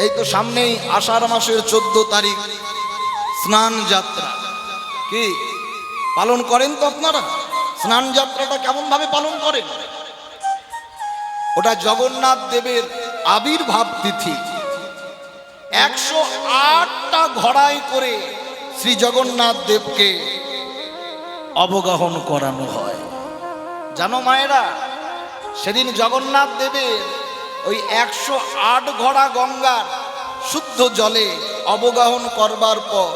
এই তো সামনেই আষাঢ় মাসের 14 তারিখ স্নান যাত্রা। কি পালন করেন তো আপনারা? স্নান যাত্রাটা কেমন ভাবে পালন করেন? ওটা জগন্নাথ দেবের আবির্ভাব তিথি। 108টা ঘোড়ায় করে শ্রী জগন্নাথ দেবকে অবগাহন করানো হয়। জানো মায়েরা, সেদিন জগন্নাথ দেবের ওই 108 ঘোড়া গঙ্গার শুদ্ধ জলে অবগাহন করবার পর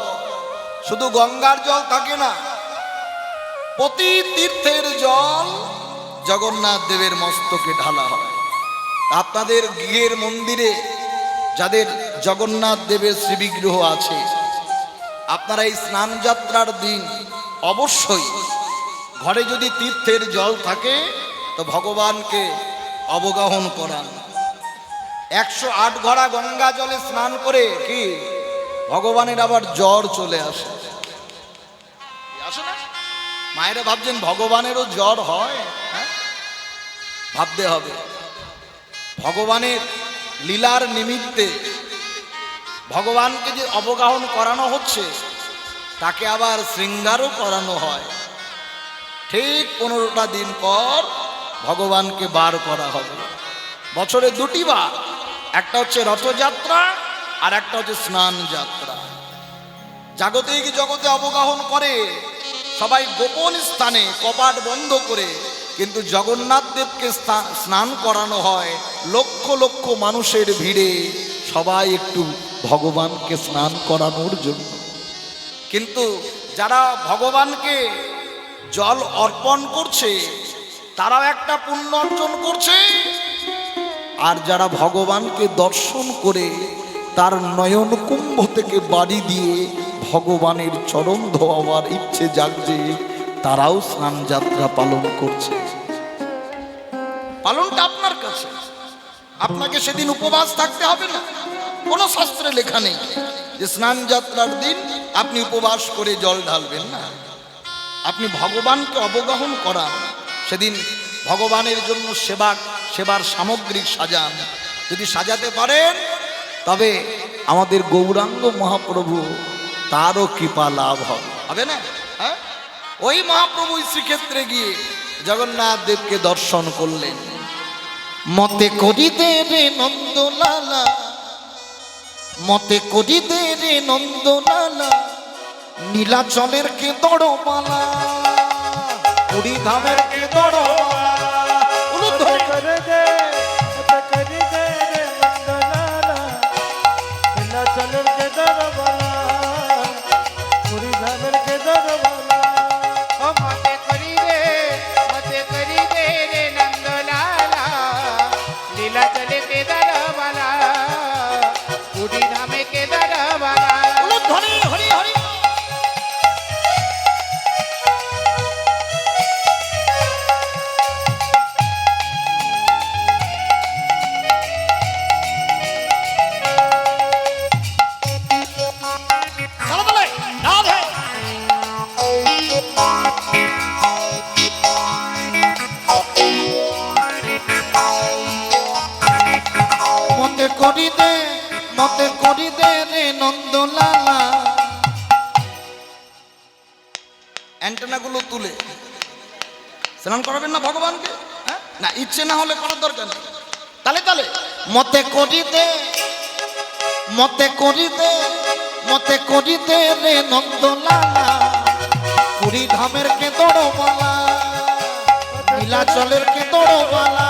শুধু গঙ্গার জল থাকে না, প্রতি তীর্থের জল জগন্নাথ দেবের মস্তকে ঢালা হয়। আপনাদের গৃহের মন্দিরে যাদের জগন্নাথ দেবের শ্রীবিগ্রহ আছে, আপনারা এই স্নান যাত্রার দিন অবশ্যই ঘরে যদি তীর্থের জল থাকে তো ভগবানকে অবগাহন করান। 108 ঘোড়া গঙ্গা জলে স্নান করে কি ভগবানের আবার জ্বর চলে আসে না? মায়েরা ভাবছেন ভগবানেরও জ্বর হয়? হ্যাঁ, ভাবতে হবে। ভগবানের লীলার নিমিত্তে ভগবানকে যে অবগাহন করানো হচ্ছে তাকে আবার শৃঙ্গারও করানো হয়। ঠিক 15টা দিন পর ভগবানকে বার করা হবে। বছরে 2টি বার, একটা হচ্ছে রথযাত্রা আর একটা হচ্ছে স্নান যাত্রা। জাগতিক জগতে অবগাহন করে সবাই গোপন স্থানে কপাট বন্ধ করে, কিন্তু জগন্নাথ দেবকে স্নান করানো হয় লক্ষ লক্ষ মানুষের ভিড়ে, সবাই একটু ভগবানকে স্নান করানোর জন্য। কিন্তু যারা ভগবানকে জল অর্পণ করছে তারাও একটা পুণ্য অর্জন করছে, আর যারা ভগবানকে দর্শন করে তার নয়ন কুম্ভ থেকে বাড়ি দিয়ে ভগবানের চরণ ধোয়াবার ইচ্ছে জাগছে, তারাও স্নান যাত্রা পালন করছে। পালনটা আপনার কাছে। আপনাকে সেদিন উপবাস থাকতে হবে না, কোনো শাস্ত্রে লেখা নেই যে স্নান যাত্রার দিন আপনি উপবাস করে জল ঢালবেন না। আপনি ভগবানকে অবগাহন করান, সেদিন ভগবানের জন্য সেবার সামগ্রী সাজান। যদি সাজাতে পারেন তবে আমাদের গৌরাঙ্গ মহাপ্রভু তারও কৃপা লাভ হবে না? হ্যাঁ, ওই মহাপ্রভু শ্রীক্ষেত্রে গিয়ে জগন্নাথ দেবকে দর্শন করলেন। মতে করিতে রে নন্দলালা, মতে করিতে রে নন্দলালা, নীলাচলের কে দড়মালা, পুরী ধামের কে দড়মালা। মতে করিতে রে নন্দলালা। অ্যান্টেনাগুলো তুলে স্নান করাবেন না ভগবানকে? হ্যাঁ না, ইচ্ছে না হলে করার দরকার নেই। তালে তালে মতে করিতে, মতে করিতে, মতে করিতে রে নন্দলালা, পুরী ধামের কে দড়মালা, নীলাচলের কে দড়মালা।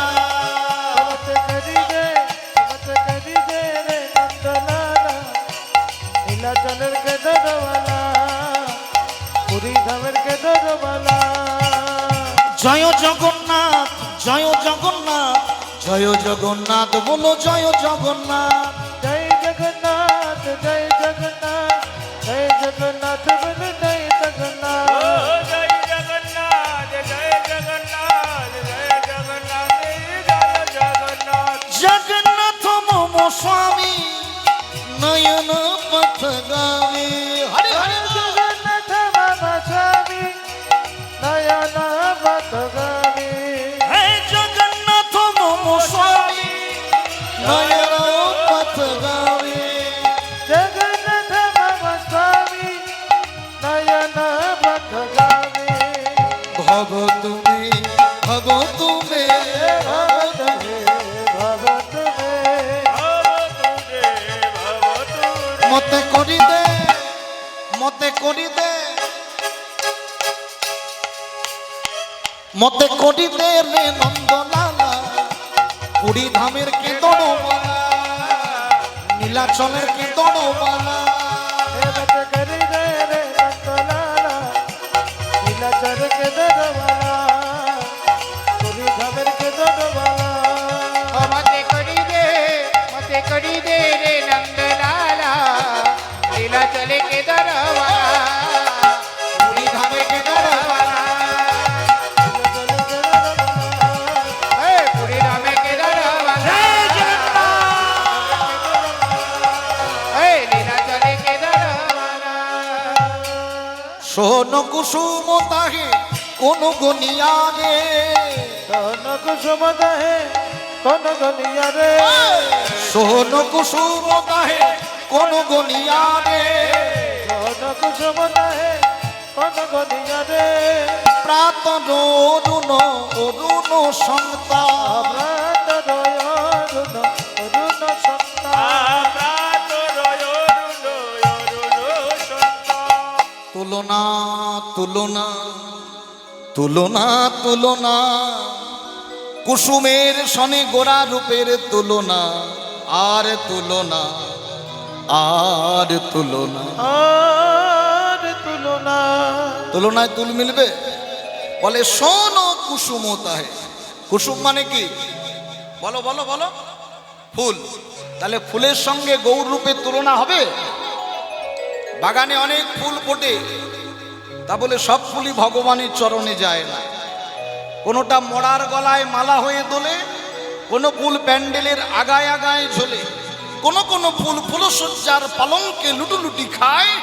জয় জগন্নাথ, জয় জগন্নাথ, জয় জগন্নাথ, বলো জয় জগন্নাথ। জয় জগন্নাথ, জয় জগন্নাথ, জয় জগন্নাথ, বলো জয় জগন্নাথ। জয় জগন্নাথ, জয় জগন্নাথ, জয় জগন্নাথ, জয় জগন্নাথ। জগন্নাথ মম স্বামী নয়ন পথগামী। হরে হরে জগন্নাথ মম স্বামী নয়ন পথগামী। হে জগন্নাথ মম স্বামী নয়ন পথগামী। ভগত মে ভগত মে ভগত হে ভগত হে মতে করি দে মতে করি দে মতে করি দে রে নন্দলালা পুরী ধামের কে দড়মালা নীলাচলের কে দড়মালা মত করি দে রে নন্দলালা নীলাচল কে দরবালা পুরী ধামের কে দরবালা মতে করি দে রে নন্দলালা লীলা চলে কে দরবালা পুরী ধামের কে দড়মালা পুরী ধামে কে দরবালা লীলা চলে কে দরবালা সোন কুসুম তাহে কোন গনিয়া রে सोन कुसुम दहे कौन गनिया रे সোন কুসুম তাহে কোন গনিয়া রে सोन कुसुम दहे कौन गनिया रे প্রাতন অরুণ অরুণ সন্তা अमृत रोय रुन रुन संता তুলনা তুলনা তুলনা তুলনা কুসুমের সনে গোরা রূপের তুলনা আর তুলনা আর তুলনা और तुलना তুলনায় তুল মিলবে বলে সোন কুসুম তাহে কুসুম মানে কি বলো বলো বলো ফুল তাহলে ফুলের সঙ্গে গৌর রূপের তুলনা হবে বাগানে অনেক ফুল ফোটে তা বলে সব ফুলই ভগবানের চরণে যায় না কোনোটা মরার গলায় মালা হয়ে দোলে কোনো ফুল প্যান্ডেলের আগায় আগায় ঝোলে কোনো কোনো ফুল ফুলসজ্জার পালঙ্কে লুটুলুটি খায়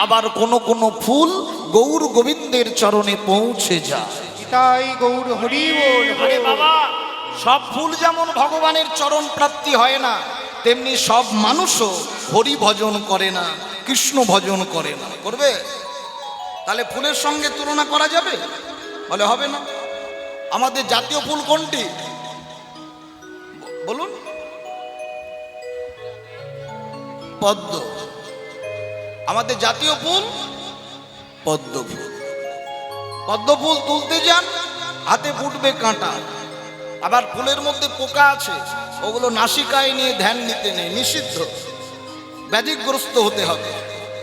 আবার কোনো কোনো ফুল গৌর গোবিন্দের চরণে পৌঁছে যায় তাই গৌর হরি বল আরে বাবা সব ফুল যেমন ভগবানের চরণ প্রাপ্তি হয় না তেমনি সব মানুষও হরি ভজন করে না কৃষ্ণ ভজন করে না করবে তাহলে ফুলের সঙ্গে তুলনা করা যাবে বলে হবে না আমাদের জাতীয় ফুল কোনটি বলুন পদ্ম আমাদের জাতীয় ফুল পদ্ম ফুল পদ্ম ফুল তুলতে যান হাতে ফুটবে কাঁটা আবার ফুলের মধ্যে পোকা আছে ওগুলো নাসিকায় নিয়ে ধ্যান নিতে নেই নিষিদ্ধ ব্যাধিগ্রস্ত হতে হবে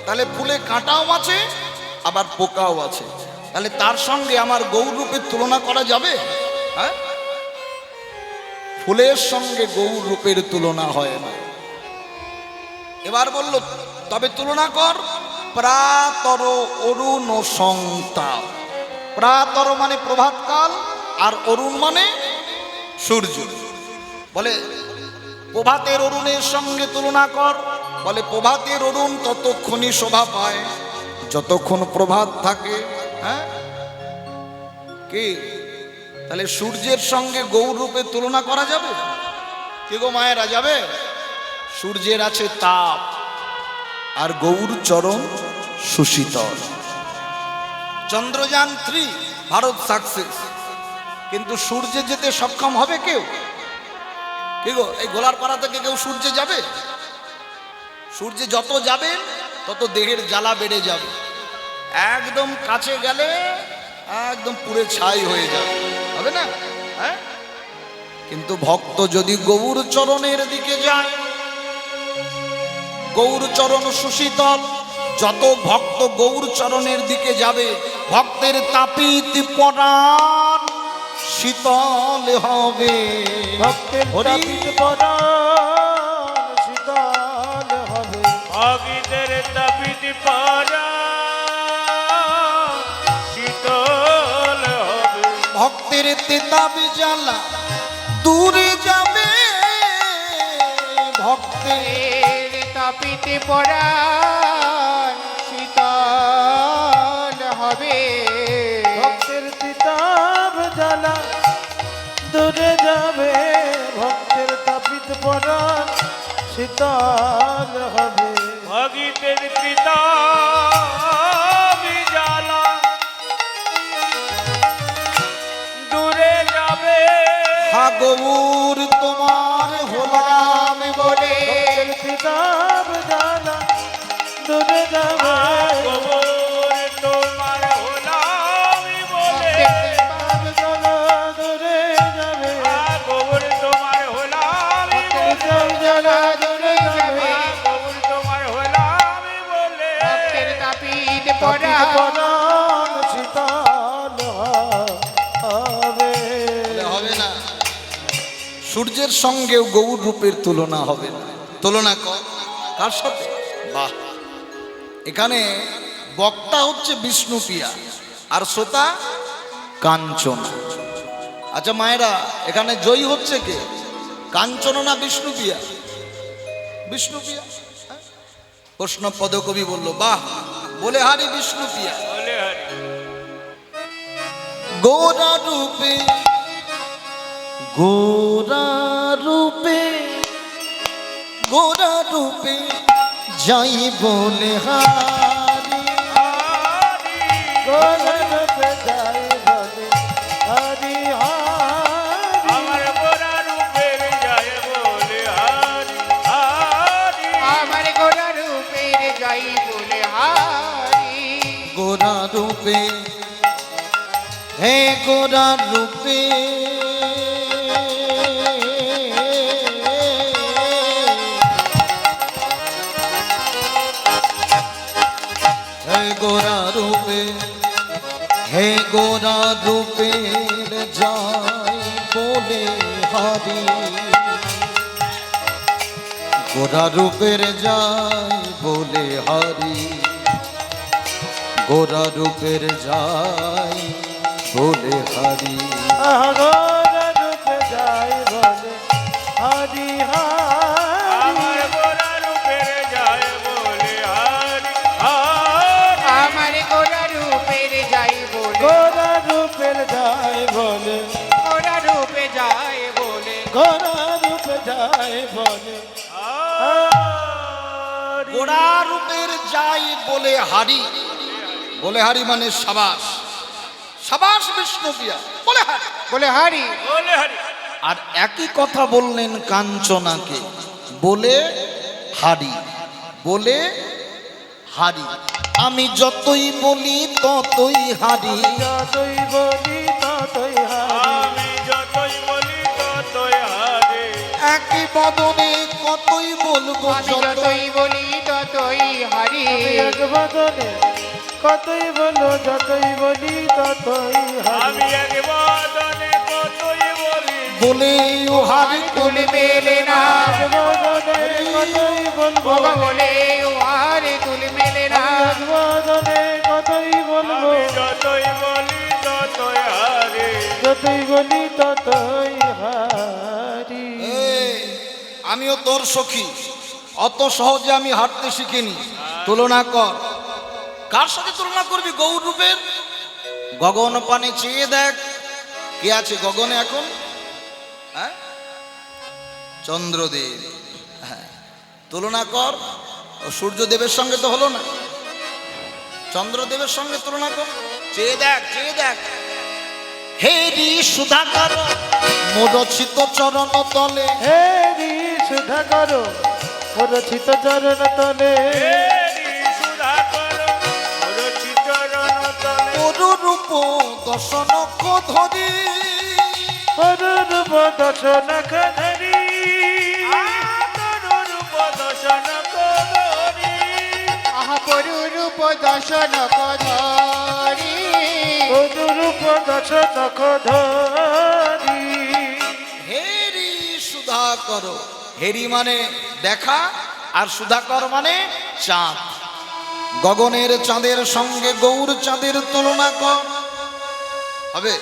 তাহলে ফুলে কাঁটাও আছে আবার পোকাও আছে তাহলে তার সঙ্গে আমার গৌর রূপের তুলনা করা যাবে হ্যাঁ ফুলের সঙ্গে গৌর রূপের তুলনা হয় না এবার বলল তবে তুলনা কর প্রাতর অরুণ সংতাপ প্রাতর মানে প্রভাতকাল আর অরুণ মানে সূর্য বলে প্রভাতের অরুণের সঙ্গে তুলনা কর বলে প্রভাতের অরুণ ততক্ষণই শোভা পায় যতক্ষণ প্রভাত থাকে হ্যাঁ কি তাহলে সূর্যের সঙ্গে গৌর রূপে তুলনা করা যাবে কি গো মায়েরা যাবে সূর্যের আছে তাপ আর গৌর চরণ সুশীতল চন্দ্রযান 3 ভারত সাকসেস কিন্তু সূর্যে যেতে সক্ষম হবে কেউ কি গো এই গোলারপাড়া থেকে কেউ সূর্যে যাবে সূর্যে যত যাবেন তত দেহের জ্বালা বেড়ে যাবে একদম কাছে গেলে একদম পুরে ছাই হয়ে যাবে হবে না হ্যাঁ কিন্তু ভক্ত যদি গৌর চরণের দিকে যায় গৌর চরণ সুশীতল যত ভক্ত গৌর চরণের দিকে যাবে ভক্তের তাপিত পরাণ শীতল হবে ভক্তের হরি তাপিত পরাণ শীতল হবে ভগীদের তাপিত পরা শীতল হবে ভক্তের তেতাবি জ্বালা দূরে যাবে ভক্তের তাপিতে পরাণ শীতল হবে ভক্তের তিতাব জ্বালা দূরে যাবে ভক্তের তাপিত পরাণ শীতল হবে ভগীদের পিতা বিজালা গৌর তোমার হলাম বলে ভক্তের কিতাব জানা দূরে যাবে গোবর তোমার হলাম বলে কিতাব জানা দূরে যাবে গোবর তোমার হলাম কিতাব জানা দূরে যাবে গোবর তোমার হলাম বলে ভক্তের তাপিত তাপিত পরাণ পরাণ শীতল হবে হবে না। সূর্যের সঙ্গেও গৌর রূপের তুলনা হবে না। তুলনা কার সাথে? বাহ, এখানে বক্তা হচ্ছে বিষ্ণুপ্রিয়া আর শ্রোতা কাঞ্চন। আচ্ছা মায়েরা, এখানে জয়ী হচ্ছে কে? কাঞ্চন না বিষ্ণুপ্রিয়া? বিষ্ণুপ্রিয়া। প্রশ্ন পদকবি বলল বাহ, বলে হারি বিষ্ণুপ্রিয়া। বলে হরি গোরা রূপে গোরা রূপে গোরা রূপে যাই বলে হারি গোলরূপে যাই বলে হরি হরি আমার গোরা রূপের যায় বলে হরি হরি আমার গোরা রূপের যাই বলে হারি গোরা রূপে হে গোরা রূপে হে গোরা রূপে হে গোরা রূপের যাই বলে হারি গোরা রূপের যাই বলে হারি গোরা রূপের যাই বলে হারি গোলরূপে যাই বলে হরি আমার হরি গোরা রূপের যায় বলে হরি হরি আমার গোরা রূপের যাই বলে গোলরূপের যাই বলে গোরা রূপে যাই বলে গোলরূপে যাই বলে হরি গোরা রূপের যাই বলে হারি। বলে হারি মানে সাবাস, সাবাস বিষ্ণুপ্রিয়া বলে হারি। বলে হারি বলে হরি আর একই কথা বললেন কাঞ্চনাকে, বলে হারি বলে হারি। আমি যতই বলি ততই হারি, যতই বলি ততই হারি আমি যতই বলি ততই হারে একই বদনে কতই বলবো আমি যতই যতই বলি ততই হারি এক বদনে কতই বলো যতই বলি ততই হারি আমি এক বদনে কতই বলি বলে ও হারি কুল মেলে না এক বদনে কতই বলবো বাবা বলে ও হারে কুল মেলে না এক বদনে কতই বলবো আমি যতই বলি ততই হারে যতই বলি ততই হারি এই, আমিও তোর সখী, অত সহজে আমি হাঁটতে শিখিনি। তুলনা কর, কার সাথে তুলনা করবি? গৌর রূপের। গগন পানে চেয়ে দেখ, কে আছে গগনে এখন? হ্যাঁ, চন্দ্রদেব। হ্যাঁ, তুলনা কর। ও সূর্যদেবের সঙ্গে তো হলো না, চন্দ্রদেবের সঙ্গে তুলনা কর। চেয়ে দেখ, চেয়ে দেখ। হে রি সুধাকর মোরচিত চরণ তলে, হে রি সুধা করো রচিত চরণ তলে হেরি সুধা করো রচিত চরণ তলে রূপ দর্শন ধরি, পরূপ দর্শন ধরি আতর রূপ দর্শন করি আহা পরূপ দর্শন করি পরূপ দর্শন ধরি হেরি সুধা করো। হেরি মানে দেখা, আর সুধাকর মানে চাঁদ। গগনের চাঁদের সঙ্গে গৌর চাঁদের তুলনা কর। হবে?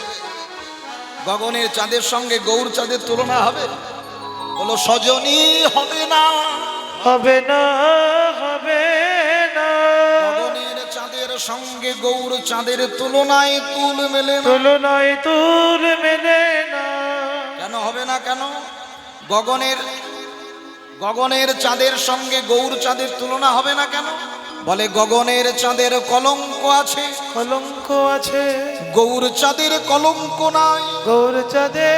গগনের চাঁদের সঙ্গে গৌর চাঁদের তুলনা হবে? বলো সজনী হবে না। হবে না হবে না গগনের চাঁদের সঙ্গে গৌর চাঁদের তুলনায় তুল মেলে না। তুলনায় তুল মেলে না কেন হবে না? কেন? গগনের চাঁদের সঙ্গে গৌর চাঁদের তুলনা হবে না কেন? বলে গগনের চাঁদের কলঙ্ক আছে, কলঙ্ক আছে গৌর চাঁদের কলঙ্ক নাই। গৌর চাঁদে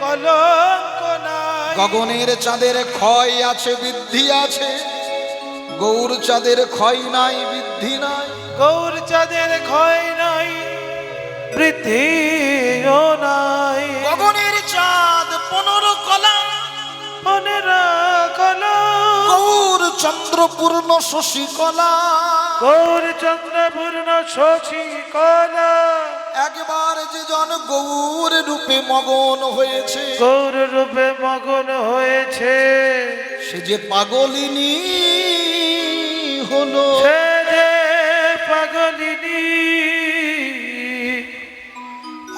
কলঙ্ক নাই। গগনের চাঁদের ক্ষয় আছে বৃদ্ধি আছে, গৌর চাঁদের ক্ষয় নাই বৃদ্ধি নাই। গৌর চাঁদের ক্ষয় নাই বৃদ্ধিও নাই। গগনের চাঁদ 15 কলা, 15 কলা। গৌর চন্দ্রপূর্ণ শশীকলা। গৌর চন্দ্রপূর্ণ শশী কলা। একবার যে জন গৌর রূপে মগন হয়েছে, গৌর রূপে মগন হয়েছে, সে যে পাগলিনী হলো। সে যে পাগলিনী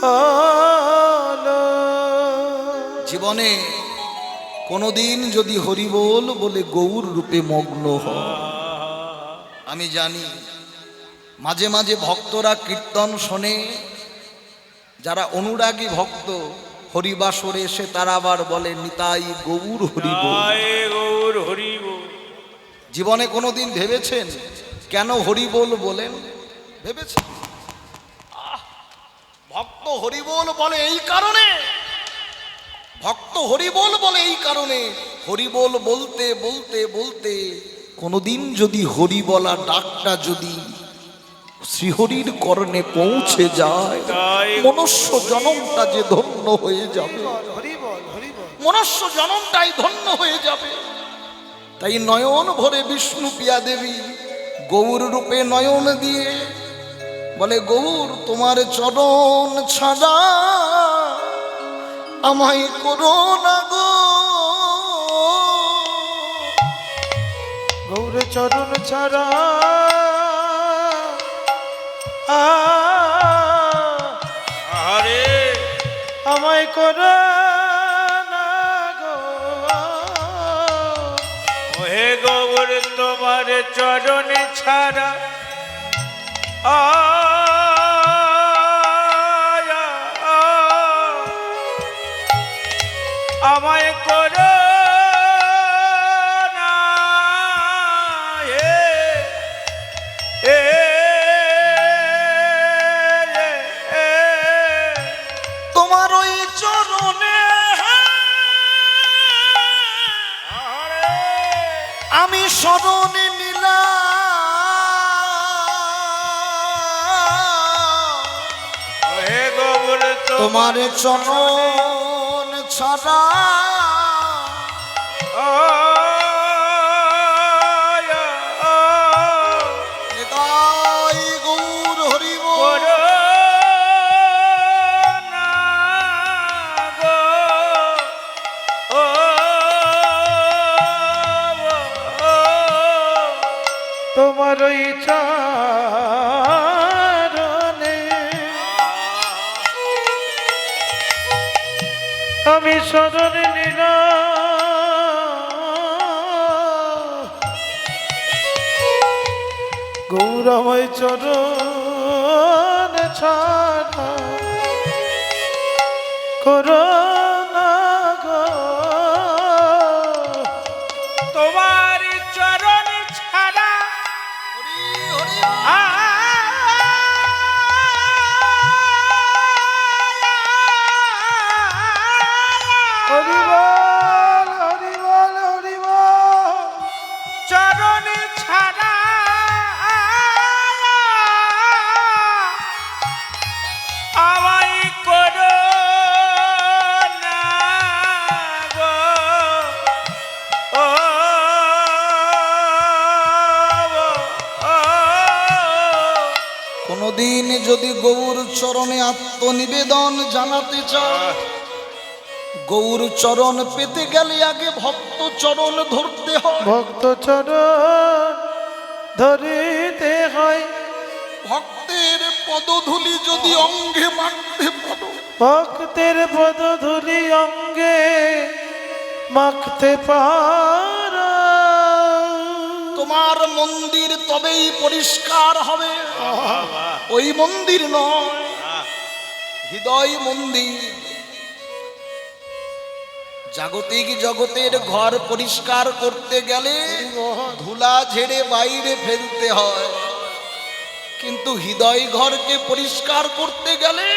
হলো। জীবনে কোনোদিন যদি হরিবোল বলে গৌর রূপে মগ্ন হয়, আমি জানি মাঝে মাঝে ভক্তরা কীর্তন শোনে, যারা অনুরাগী ভক্ত হরিবাসরে এসে তারা আবার বলে নিতাই গৌর হরিবোল। জয় গৌর হরি বল। জীবনে কোনোদিন ভেবেছেন কেন হরিবোল বলেন? ভেবেছেন? ভক্ত হরিবোল বলে এই কারণে, ভক্ত হরিবোল বলে এই কারণে, হরিবোল বলতে বলতে বলতে কোনোদিন যদি হরি বলা ডাকটা যদি শ্রীহরির কর্ণে পৌঁছে যায়, মনুষ্য জনমটা যে ধন্য হয়ে যাবে, হরি বল, হরি বল। মনুষ্য জনমটাই ধন্য হয়ে যাবে। তাই নয়ন ভরে বিষ্ণু পিয়া দেবী গৌর রূপে নয়ন দিয়ে বলে, গৌর তোমার চরণ ছাড়া আমায় করো না গো। গৌর চরণ ছাড়া আরে আমায় করো না গো। ওহে গৌর তোমার চরণে ছাড়া আমায় করো না। এ তোমার ওই চরণে আমি শরণে নিলাম, হে গৌর তোমার চরণ ছাড়া নিতাই গৌর হরিবোল। তোমার ওই চরণে আমি শরণে নিলাম। গৌরময় চরণ ছাড়া করো না গো। তোমার চরণ ছাড়া হরি হরি হরি বল, হরি বল, হরি বল। চরণ ছাড়া আমায় করো না গো। কোনদিন যদি গৌর চরণে আত্মনিবেদন জানাতে চায়, গৌর চরণ পেতে গেলে আগে ভক্ত চরণ ধরতে হয়। ভক্ত চরণ ধরিতে হয়। ভক্তের পদধূলি যদি অঙ্গে মাখতে পারো, ভক্তের পদধূলি অঙ্গে মাখতে পারো, তোমার মন্দির তবেই পরিষ্কার হবে। ওই মন্দির নয়, হৃদয় মন্দির। জাগতিক জগতের ঘর পরিষ্কার করতে গেলে ধুলা ঝেড়ে বাইরে ফেলতে হয়, কিন্তু হৃদয় ঘরকে পরিষ্কার করতে গেলে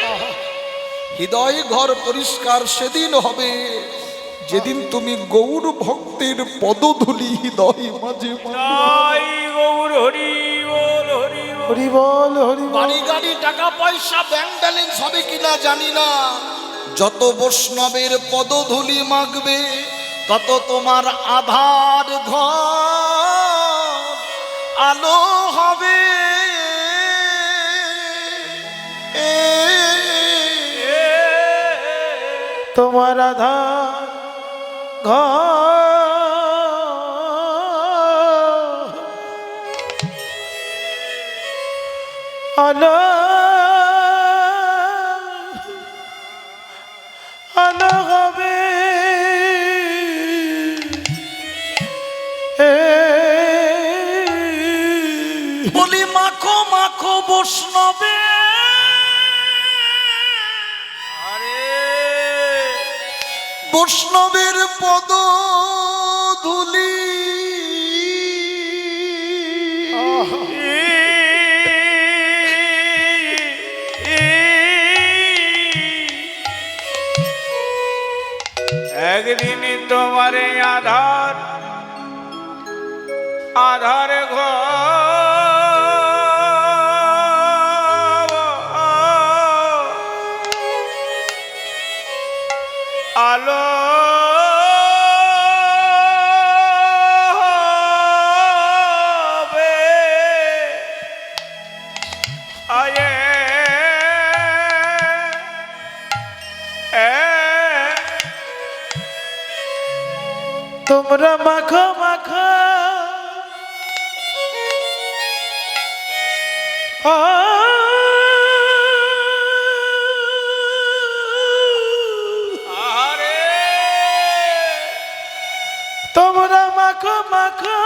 হৃদয় ঘর পরিষ্কার সেদিন হবে যেদিন তুমি গৌর ভক্তের পদধূলি হৃদয় মাঝে তাই গৌর হরি বল হরি বল। হরি বল হরি বল। বাড়ি গাড়ি টাকা পয়সা ব্যাংক ব্যালেন্স হবে কিনা জানি না, যত বৈষ্ণবের পদধূলি মাগবে তত তোমার আধার ঘর আলো হবে। তোমার আধার ঘর আলো আলো হবে। বলি মাখো মাখো বৈষ্ণবে আরে বৈষ্ণবের পদ ধুলি একদিন তোমার আধার আধার ঘর আলো হবে। আয়ে তোমরা মাখো মাখো আরে তোমরা মাখো মাখো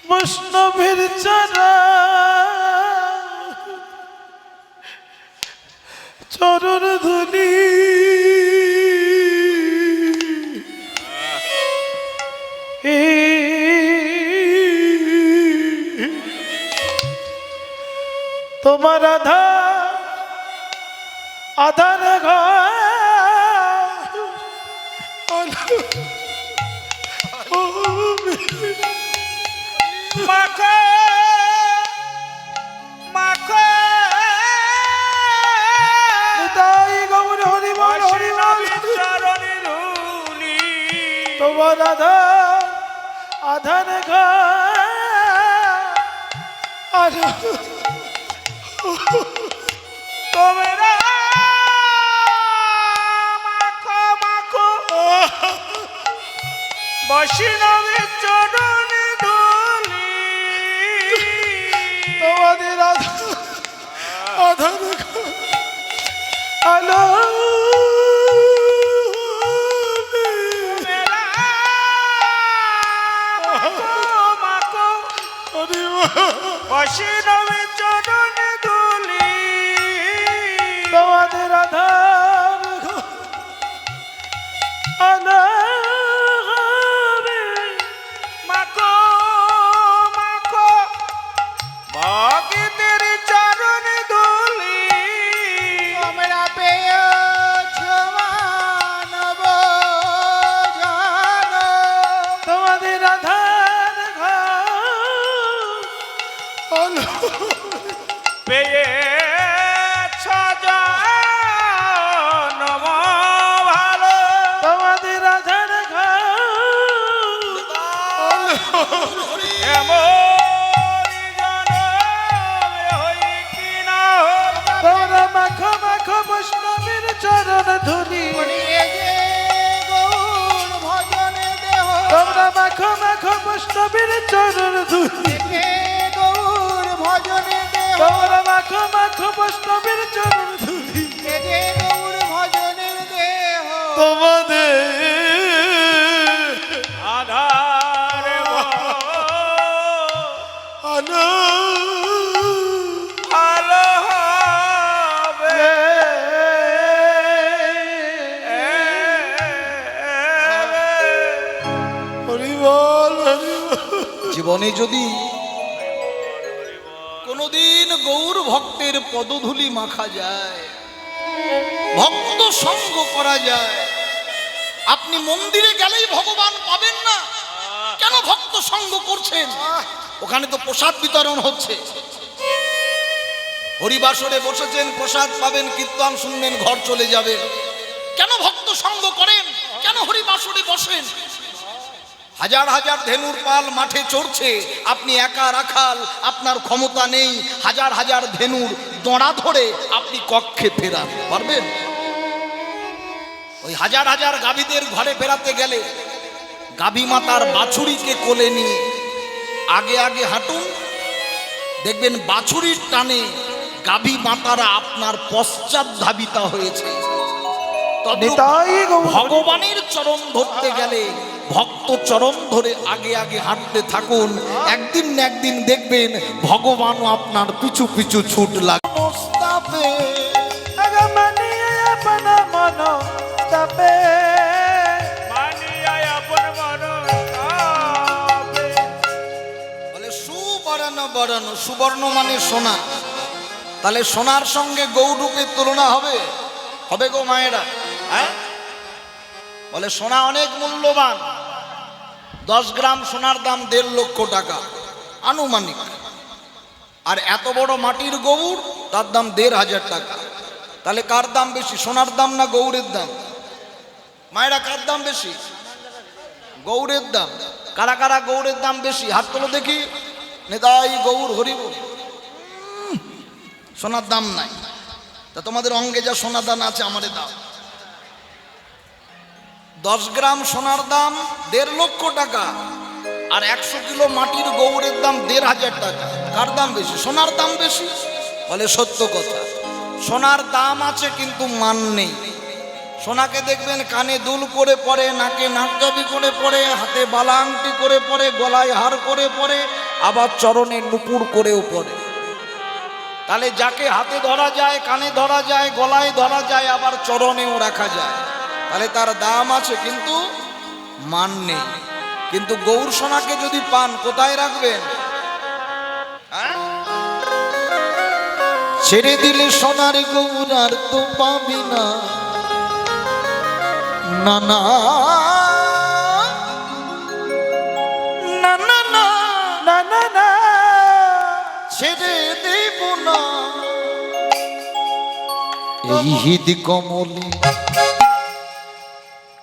বৈষ্ণবের চরণ ধুলি তোমার আধার ঘর মাখো মাখো তাই গৌর হরি বল হরি বল। চরণে ধুলি তোমার আধার ঘর তোমরা মাখো মাখো বৈষ্ণবের চরণে ধুলি তোমাদের আধার ঘর আলো মাখো বৈষ্ণবের চরণে ধুলি তোমাদের আধার ঘর আলো হবে। মাখো মাখো ভক্তের চরণে ধুলি তোমরা পেয়েছ মানব জানো। তোমাদের আধার ঘর আলো পেয়েছ জনম ভালো তোমাদের আধার ঘর এমন জনমে হই কি না হোক তোমরা মাখো মাখো বৈষ্ণবের চরণ ধুলি বলিয়ে যে গৌর ভজনে দেহ তোমরা মাখো মাখো বৈষ্ণবের চরণ ধুলি হে গৌর ভজনে দেহ তোমরা মাখো মাখো বৈষ্ণবের চরণ ধুলি হে যে গৌর ভজনের দেহ তোমাদের আধার আলো আলো হবে হরি বল হরি বল। জীবনে যদি কোনদিন গৌর ভক্তের পদধূলি মাখা যায়, ভক্ত সঙ্গ করা যায়। আপনি মন্দিরে গেলেই ভগবান পাবেন না, কেন ভক্ত সঙ্গ করছেন? ওখানে তো প্রসাদ বিতরণ হচ্ছে। হরিবাসরে বসেছেন, প্রসাদ পাবেন, কীর্তন শুনবেন, ঘর চলে যাবেন। কেন ভক্ত সঙ্গ করেন? কেন হরিবাসরে বসেন? হাজার হাজার ধেনুর পাল মাঠে চড়ছে, আপনি একা রাখাল, আপনার ক্ষমতা নেই। হাজার হাজার ধেনুর দড়া ধরে আপনি কক্ষে ফেরান পারবেন? ওই হাজার হাজার গাভীদের ঘরে ফেরাতে গেলে গাভী মাতার বাছুরিকে কোলে নিয়ে আগে আগে হাঁটুন, দেখবেন বাছুরির টানে গাভী মাতারা আপনার পশ্চাৎ ধাবিতা হয়েছে। নিতাই গৌর। ভগবানের চরণ ধরতে গেলে ভক্ত চরণ ধরে আগে আগে হাঁটতে থাকুন, একদিন না একদিন দেখবেন ভগবানও আপনার পিছু পিছু ছুট লাগে। মোস্তাফে আগমনিয়ে আপন মন তাপে মানিয়া আপন মন তাপে। বলে সুবর্ণ বরণ, সুবর্ণ মানে সোনা, তাহলে সোনার সঙ্গে গৌরূপের তুলনা হবে? হবে গো মায়েরা? হ্যাঁ, বলে সোনা অনেক মূল্যবান। 10 গ্রাম সোনার দাম 1.5 লক্ষ টাকা আনুমানিক। আর এত বড় মাটির গৌর, তার দাম 1.5 টাকা। তাহলে কার দাম বেশি, সোনার দাম না গৌরের দাম? মায়েরা কার দাম বেশি? গৌরের দাম। কারা কারা গৌরের দাম বেশি হাত তোলো দেখি। নেতাই গৌর হরিবল। সোনার দাম নাই, তা তোমাদের অঙ্গে যা সোনা দান আছে আমাদের দাম। 10 গ্রাম সোনার দাম 1.5 লক্ষ টাকা, আর 100 কিলো মাটির গৌরের দাম 1.5 টাকা। কার দাম বেশি? সোনার দাম বেশি। বলে সত্য কথা, সোনার দাম আছে কিন্তু মান নেই। সোনাকে দেখবেন কানে দুল করে পরে, নাকে নাকজাবি করে পরে, হাতে বালা আংটি করে পরে, গলায় হার করে পরে, আবার চরণে নুপুর করেও পরে। তাহলে যাকে হাতে ধরা যায়, কানে ধরা যায়, গলায় ধরা যায়, আবার চরণেও রাখা যায়, তাহলে তার দাম আছে কিন্তু মান নেই। কিন্তু গৌর সোনাকে যদি পান, কোথায় রাখবেন? হ্যাঁ? ছেড়ে দিলে সোনার গৌর আর তো পাবি না, না না না না না না না না ছেড়ে দেব না। এই হৃদ কমলে,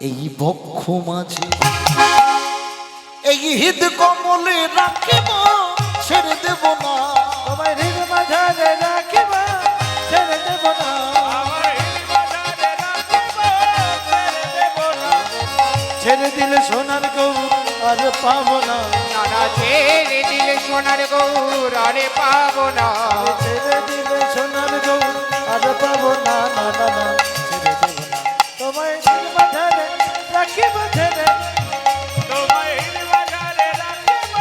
এই বক্ষ মাঝে, এই হৃদ কমলে রাখিব, ছেড়ে দেব না। তোমায় হৃদ মাঝারে রাখিব, ছেড়ে দেব না। আমার হৃদয়ে রাখিব, ছেড়ে দেব না। ছেড়ে দিলে সোনার গৌর আর পাবো না। নানা ছেড়ে দিলে সোনার গৌর আরে পাবো না। ছেড়ে দিলে সোনার গৌর আর পাবো না, না না না ছেড়ে দেব না। তোমায় হৃদ মাঝারে রাখিব, ছেড়ে তোমায় হৃদয়ে রাখিব,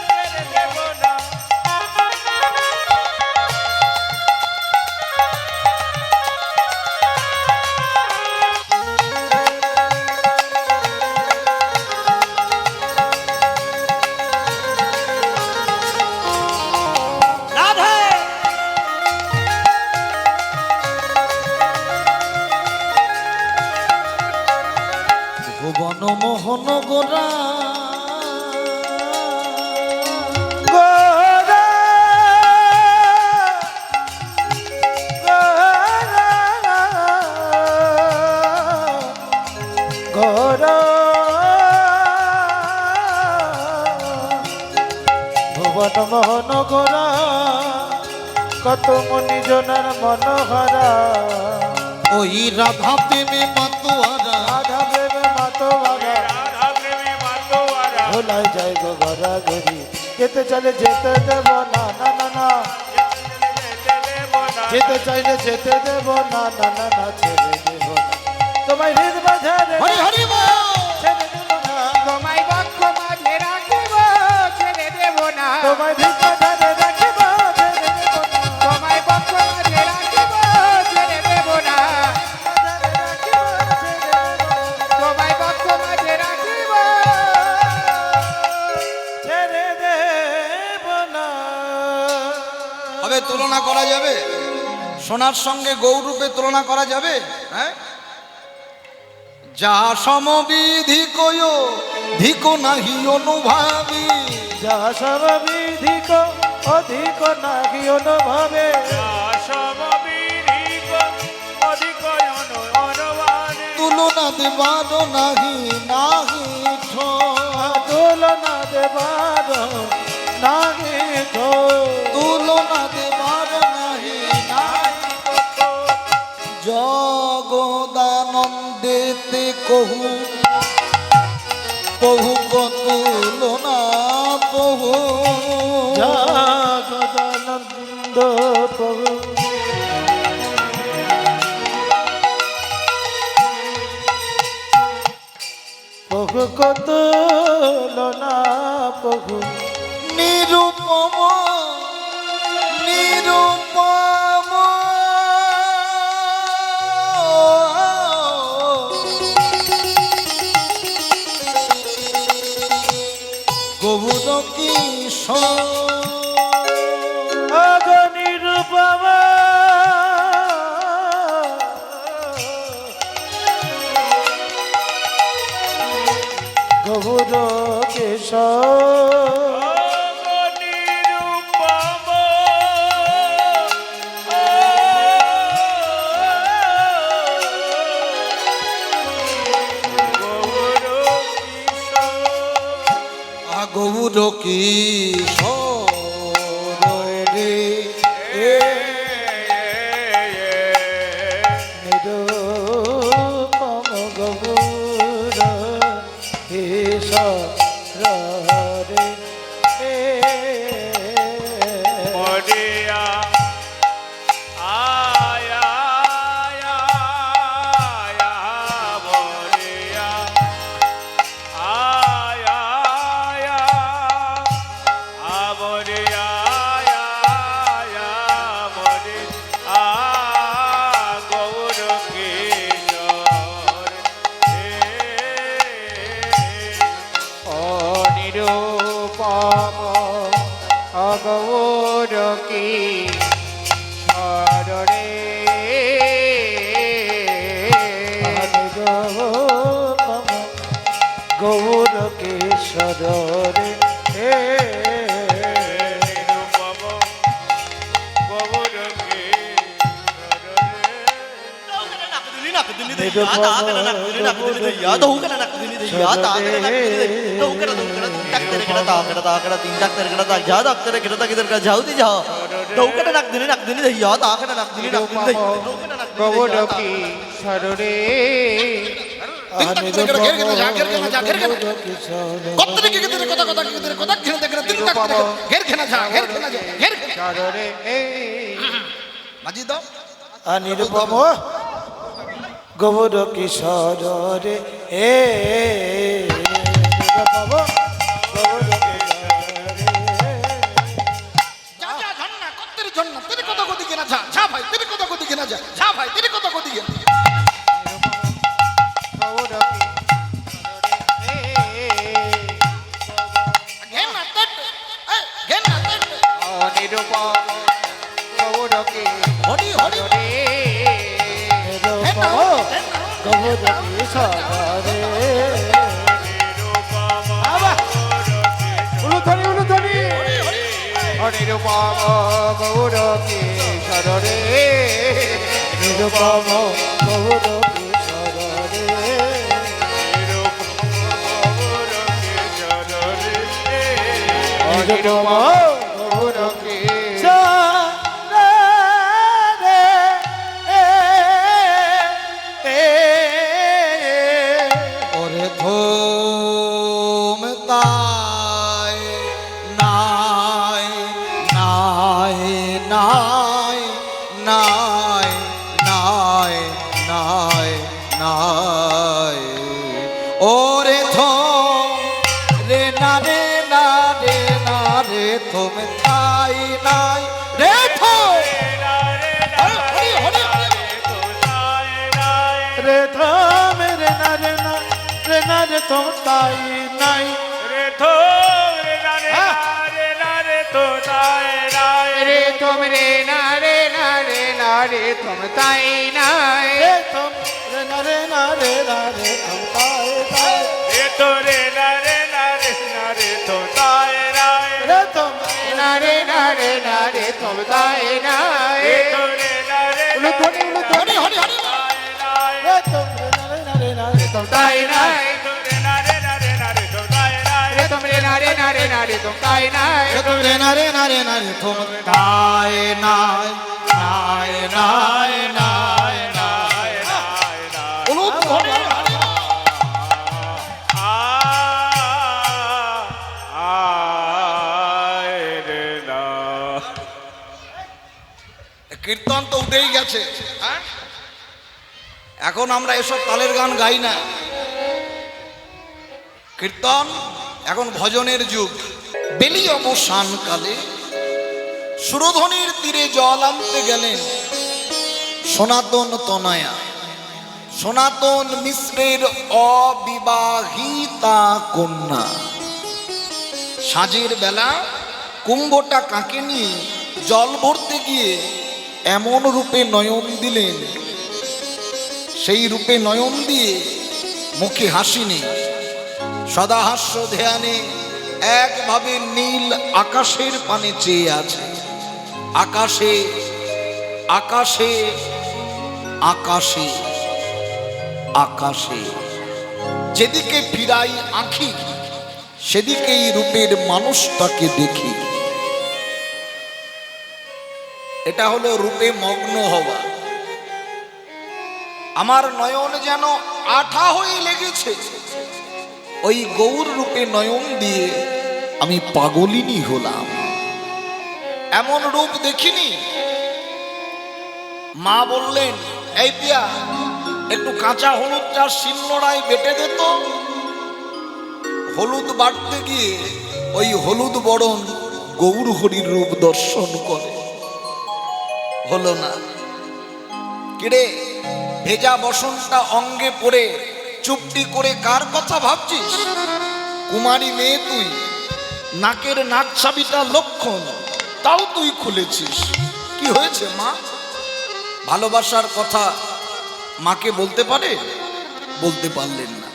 ছেড়ে দেব না। রাধে ভুবন মোহন গোরা, গোরা গোরা গোরা ভুবন মোহন গোরা, কত মনি জনার মনোহরা। ওই রাধা প্রেমে মাতোয়ারা, রাধা প্রেমে মাতোয়ারা, রাধা প্রেমে মাতোয়ারা। ভোলাই যাই গো গড়া গড়ি, যেতে চলে যেতে দেব না, না না না যেতে দেব না। যেতে চাইলে যেতে দেব না, না না না ছেড়ে দেব না। তোমায় হৃদ মাঝারে হরি হরি বল। ছেড়ে দেব না। তোমায় বক্ষ মাঝে রাখিব, ছেড়ে দেব না। তোমায় হৃদ মাঝারে রাখিব, ছেড়ে দেব না। তোমায় বক্ষ মাঝে রাখিব, ছেড়ে দেব না। মাঝারে রাখিব, ছেড়ে দেব না। তোমায় বক্ষ মাঝে রাখিব, ছেড়ে দেব না। তুলনা করা যাবে? সোনার সঙ্গে গৌরূপে তুলনা করা যাবে? হ্যাঁ, যা সমবিধি কয় ধিক নাহি অনুভাবী, যা সর্ববিধিক অধিক নাহি অনুভবে, তুলনা দেবার নাহি নাহি তুলনা দেবার নাহি তুলনা দেবার নাহি নাহি জগদানন্দেতে কহু বহু তুলনা বহু, জগদানন্দ প্রভু প্রভু কতুলনা প্রভু নিরূপম নিরূপম গৌর কিশোর নিরূপম গৌর কেশর গৌর কিশোর রে নিরূপম গৌর কেশর রে নিরূপম অগৌর কি সররে গৌর কেশর রে গৌর কি সররে সররে নিরূপম গৌর কিশোর রে নিরূপম গৌর গৌর নিরূপম গৌর কি সররে গৌর কিশোর রে উলুধ্বনি উলুধ্বনি নিরূপম গৌর কি সররে নিরূপম গৌর কিশোর রে নিরূপম গৌর কি ওরে ধুম তাই নাই নাই নাই নাই নাই নাই নাই ওরে ধুম রে না রে না রে না রে ধুম তাই নাই রে ধুম রে থাম রে না রে না রে না রে তো তাই নাই রে তোম রে तुम ताई नाय रे तुम रे ना रे ना रे ना रे तुम ताए ताए रे तो रे ना रे ना रे ना रे तो ताए राय रे तुम ना रे ना रे ना रे तुम ताई नाय रे तो रे ना रे उलुध्वनि उलुध्वनि হরি হরি रे तुम रे ना रे ना रे ना रे तुम ताई नाय तो रे ना रे ना रे ना रे तो ताए राय रे तुम रे ना रे ना रे ना रे तुम ताई नाय তুম রে না রে না রে না রে তুম নাই নাই নাই নাই নাই নাই উলুধ্বনি হরি কীর্তন তো উঠেই গেছে, হ্যাঁ? এখন আমরা এসব তালের গান গাই না। কীর্তন এখন ভজনের যুগ। বেলি অবসান কালে সুরধ্বনির তীরে জল আনতে গেলেন সনাতন তনয়া, সনাতন মিশ্রের অবিবাহিতা কন্যা। সাঁঝের বেলা কুম্ভটা কাকে নিয়ে জল ভরতে গিয়ে এমন রূপে নয়ন দিলেন, সেই রূপে নয়ন দিয়ে মুখে হাসি নেই, সদা হাস্য ধ্যানে একভাবে নীল আকাশের পানে চেয়ে আছে। আকাশে আকাশে আকাশে আকাশে যেদিকে ফিরাই আঁখি সেদিকেই রূপের মানুষটাকে দেখি। এটা হলো রূপে মগ্ন হওয়া। আমার নয়ন যেন আঠা হয়ে লেগেছে, ওই গৌর রূপে নয়ন দিয়ে আমি পাগলিনী হলাম। এমন রূপ দেখিনি। মা বললেন, এই পিয়া একটু কাঁচা হলুদটা শিলনোড়ায় বেটে দে তো। হলুদ বাটতে গিয়ে ওই হলুদ বরণ গৌর হরির রূপ দর্শন করে, হলো না। কিরে, ভেজা বসনটা অঙ্গে পড়ে চুপটি করে কার কথা ভাবছিস? কুমারী মেয়ে তুই, নাকের নাক ছাবিটা লক্ষণ, তাও তুই খুলেছিস। কি হয়েছে মা? ভালোবাসার কথা মাকে বলতে পারে? বলতে পারলেন না।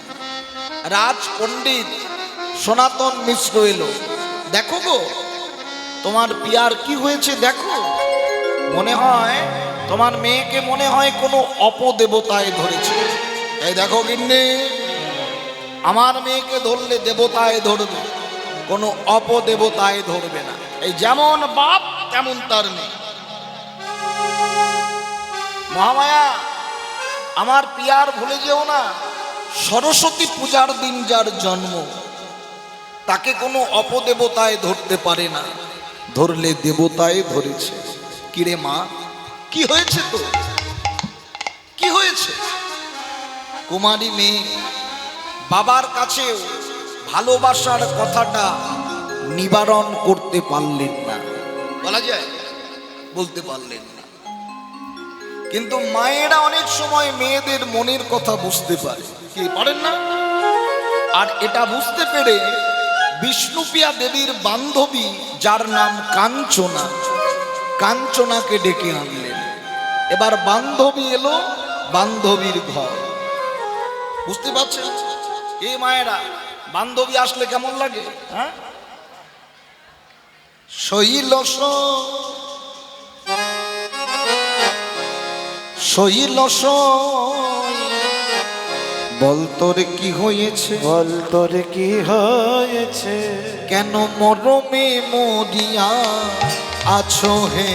রাজ পণ্ডিত সনাতন মিশ্র এলো, দেখো গো তোমার পিয়ার কি হয়েছে দেখো। মনে হয় তোমার মেয়েকে মনে হয় কোনো অপদেবতায় ধরেছে। এই দেখো গিন্নি, আমার মেয়েকে ধরলে দেবতায় ধরবে, কোনো অপদেবতায় ধরবে না। এই যেমন বাপ তেমন তার মেয়ে। মহামায়া, আমার পিয়ার ভুলে যেও না, সরস্বতী পূজার দিন যার জন্ম, তাকে কোনো অপদেবতায় ধরতে পারে না, ধরলে দেবতায় ধরেছে। কিরে মা, কি হয়েছে তো? কি হয়েছে? কুমারী মেয়ে বাবার কাছেও ভালোবাসার কথাটা নিবারণ করতে পারলেন না। বলা যায়, বলতে পারলেন না। কিন্তু মায়েরা অনেক সময় মেয়েদের মনের কথা বুঝতে পারে, কি পারেন না? আর এটা বুঝতে পেরে বিষ্ণুপ্রিয়া দেবীর বান্ধবী, যার নাম কাঞ্চনা, কাঞ্চনাকে ডেকে আনলেন। এবার বান্ধবী এলো বান্ধবীর ঘর। বুঝতে পারছেন? এই মায়েরা, বান্ধবী আসলে কেমন লাগে? হ্যাঁ, শৈলস শৈলস বল তোর কি হয়েছে, বল তোর কি হয়েছে, কেন মরমে মরিয়া আছো হে,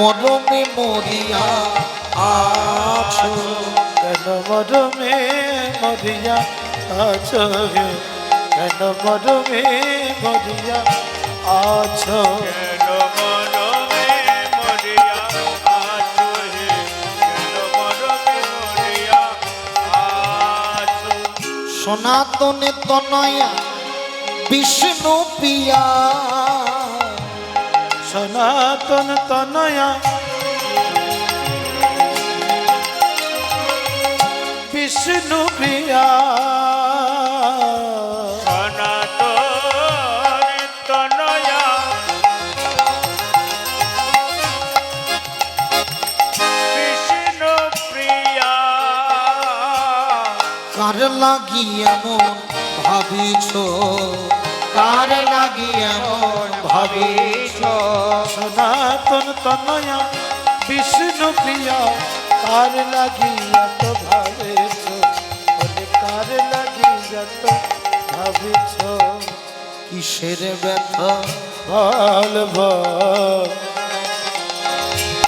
মরমে মরিয়া আছো, কেন মরমে মরিয়া আছো হে, কেন মরমে মরিয়া আছো, কেন মরমে মরিয়া আছো হে, কেন মরমে মরিয়া আছো। সনাতনে তনয়া বিষ্ণু পিয়া, সনাতন তনয়া বিষ্ণু প্রিয়া, সনাতন তনয়া লাগি এমন ভাবিছ, কার লাগি এমন ভাবিছ, সনাতন তনয়া বিষ্ণু প্রিয়া কার লাগিয়া তো ভাবেছ, বলে কার লাগিয়া তো ভাবেছ। কিসের ব্যথা বল বল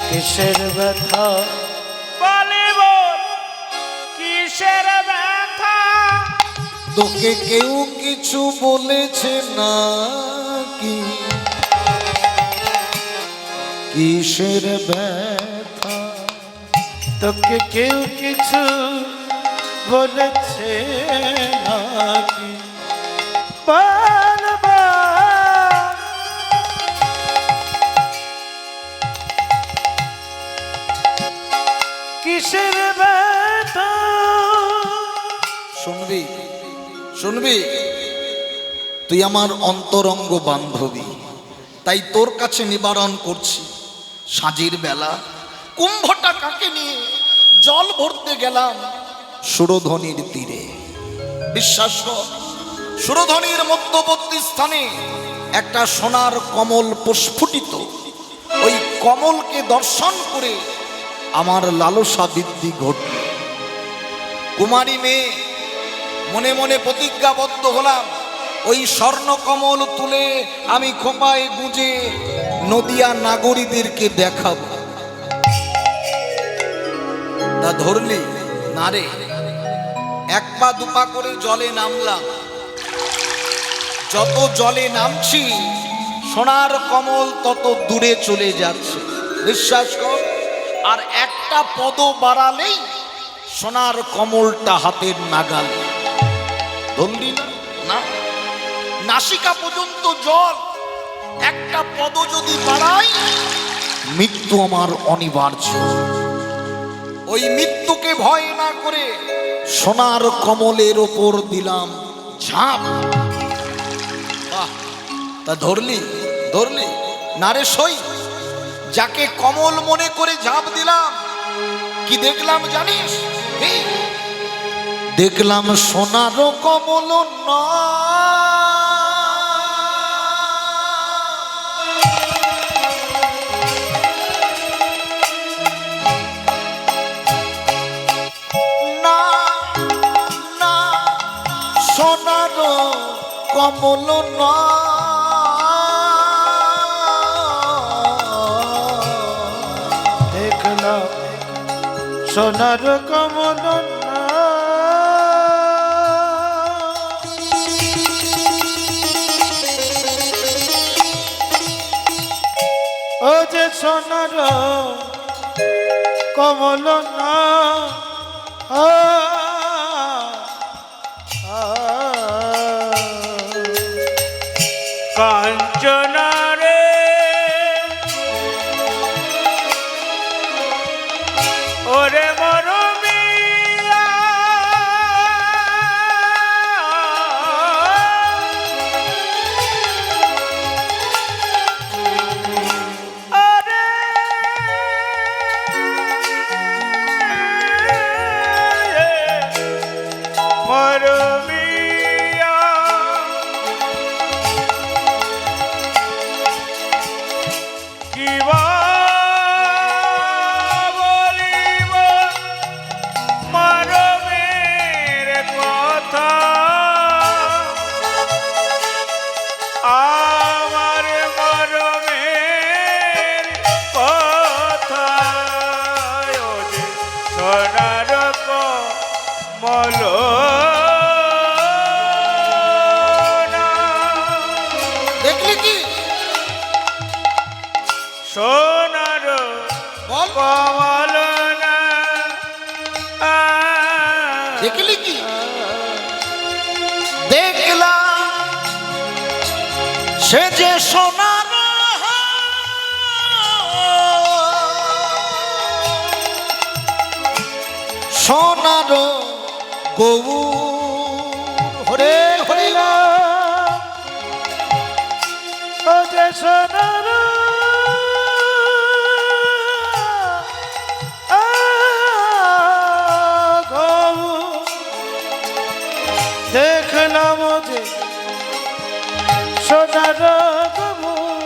কিসের ব্যথা, বলে বল কিসের ব্যথা, তোকে কেউ কিছু বলেছে না কি? কিসের ব্যথা, তোকে কেউ কিছু বলেছে নাকি? বল বল কিসের ব্যথা, শুনবি শুনবি, তুই আমার অন্তরঙ্গ বান্ধবী, তাই তোর কাছে নিবারণ করছি। সাঁঝের বেলা কুম্ভটা কাকে নিয়ে জল ভরতে গেলাম সুরধনির তীরে। বিশ্বাস কর, সুরধনির মধ্যবর্তী স্থানে একটা সোনার কমল প্রস্ফুটিত। ওই কমলকে দর্শন করে আমার লালসা বৃদ্ধি ঘটল। কুমারী মেয়ে মনে মনে প্রতিজ্ঞাবদ্ধ হলাম, ওই স্বর্ণ কমল তুলে আমি খোপায় গুঁজে নদিয়া নাগরীদেরকে দেখাবো। তা ধরলি না রে, এক পা দুপা করে জলে নামলাম। যত জলে নামছি সোনার কমল তত দূরে চলে যাচ্ছে। বিশ্বাস কর, আর একটা পদ বাড়ালেই সোনার কমলটা হাতের নাগালে। ধরলি না? না, নাসিকা পর্যন্ত জল। একটা পদ যদি বাড়াই মৃত্যু আমার অনিবার্য। ওই মৃত্যুকে ভয় না করে সোনার কমলের ওপর দিলাম ঝাঁপ। বাহ, তা ধরলি ধরলি না রে সই, যাকে কমল মনে করে ঝাঁপ দিলাম কি দেখলাম জানিস? দেখলাম সোনার কমল না, সোনার কমল না, দেখলাম সোনার কমল না, ও যে সোনার কমল না, কাঞ্চনা রে ওরে মরমিয়া, ওরে মরমিয়া, কিবা বলিব মরমের কথা, আমার মরমের কথা, ও যে সোনার কমল না। দেখলি কি? সোনার বল, কমল না, দেখলি কি? দেখলাম সে যে সোনার সোনার গৌর। হরে হরে ও যে সোনার দেখলাম যে সোনার গৌর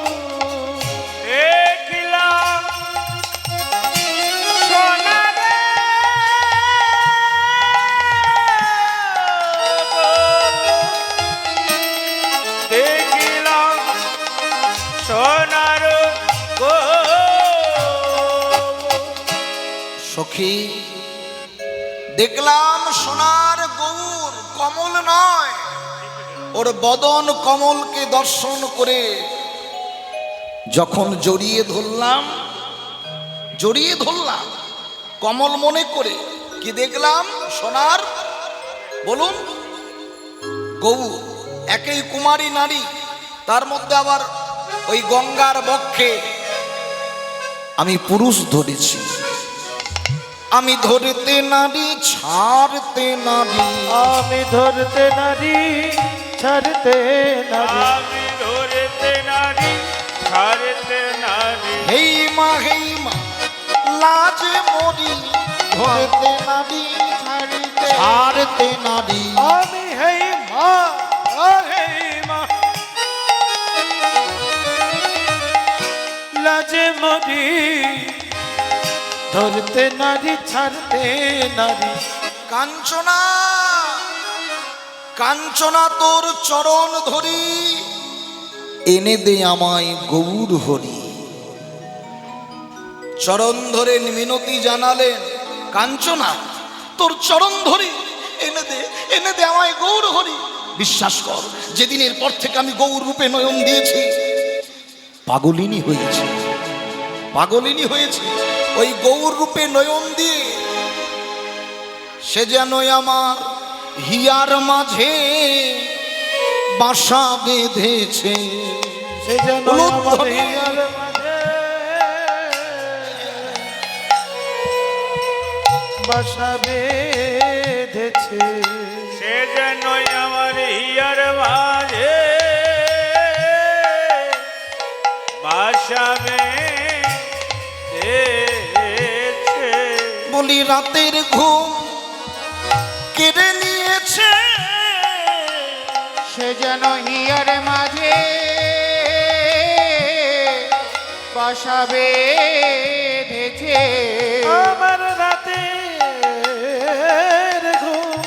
দেখিলাম সোনার দেখিলাম সোনার সখী দেখলাম সোনার গৌর, কমল নয়, ওর বদন কমলকে দর্শন করে যখন জড়িয়ে ধরলাম কমল মনে করে, কি দেখলাম? সোনার, বলুন, গৌর। একই কুমারী নারী, তার মধ্যে আবার ওই গঙ্গার বক্ষে আমি পুরুষ ধরেছি। আমি ধরতে নারী, ছাড়তে নারী, আমি ধরতে নারী ছাড়তে নারী, আমি ধরতে নারী ছাড়তে নারী। হেই মা লাজে মরি, ধরতে নারী, ছাড়তে নারী। আমি হেই মা, হেই মা লাজে মরি, ধরতে নারী ছাড়তে নারী। কাঞ্চনা, কাঞ্চনা তোর চরণ ধরি, এনে দে আমায় গৌর হরি। চরণ ধরে মিনতি জানালেন, কাঞ্চনা তোর চরণ ধরি, এনে দে আমায় গৌর হরি। বিশ্বাস কর, যেদিনের পর থেকে আমি গৌর রূপে নয়ন দিয়েছি, পাগলিনী হয়েছে। ওই গৌর রূপে নয়ন দিয়ে সে যেন আমার হিয়ার মাঝে বাসা বেঁধেছে। সে যেন আমার হিয়ার মাঝে বাসা বেঁধেছে। সে যেন আমার হিয়ার মাঝে বাসা বেঁধেছে। বলি রাতের ঘুম কেড়ে নিয়েছে, সে যেন হিয়ার মাঝে বাসা বেঁধেছে। আমার রাতের ঘুম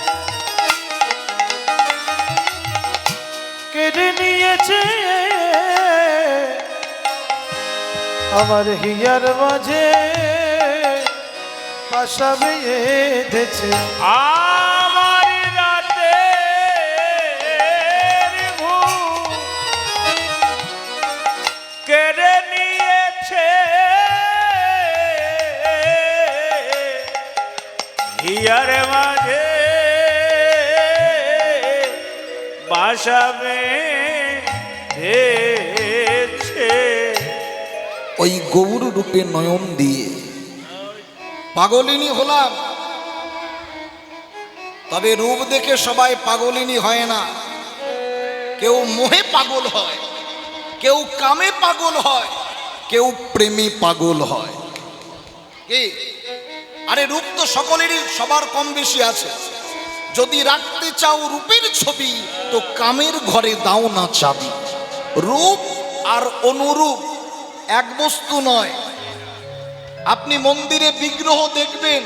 কেড়ে নিয়েছে, আমার হিয়ার মাঝে বাসা বেঁধেছে। আমার রাতের ঘুম কেড়ে নিয়েছে, হিয়ার মাঝে বাসা বেঁধেছে। ওই গৌর রূপে নয়ন দিয়ে পাগলিনী হলাম। তবে রূপ দেখে সবাই পাগলিনী হয় না, কেউ মোহে পাগল হয়, কেউ কামে পাগল হয়, কেউ প্রেমে পাগল হয়। কি? আরে রূপ তো সকলেরই, সবার কম বেশি আছে। যদি রাখতে চাও রূপের ছবি, তো কামের ঘরে দাও না চাবি। রূপ আর অনুরূপ এক বস্তু নয়। আপনি মন্দিরে বিগ্রহ দেখবেন,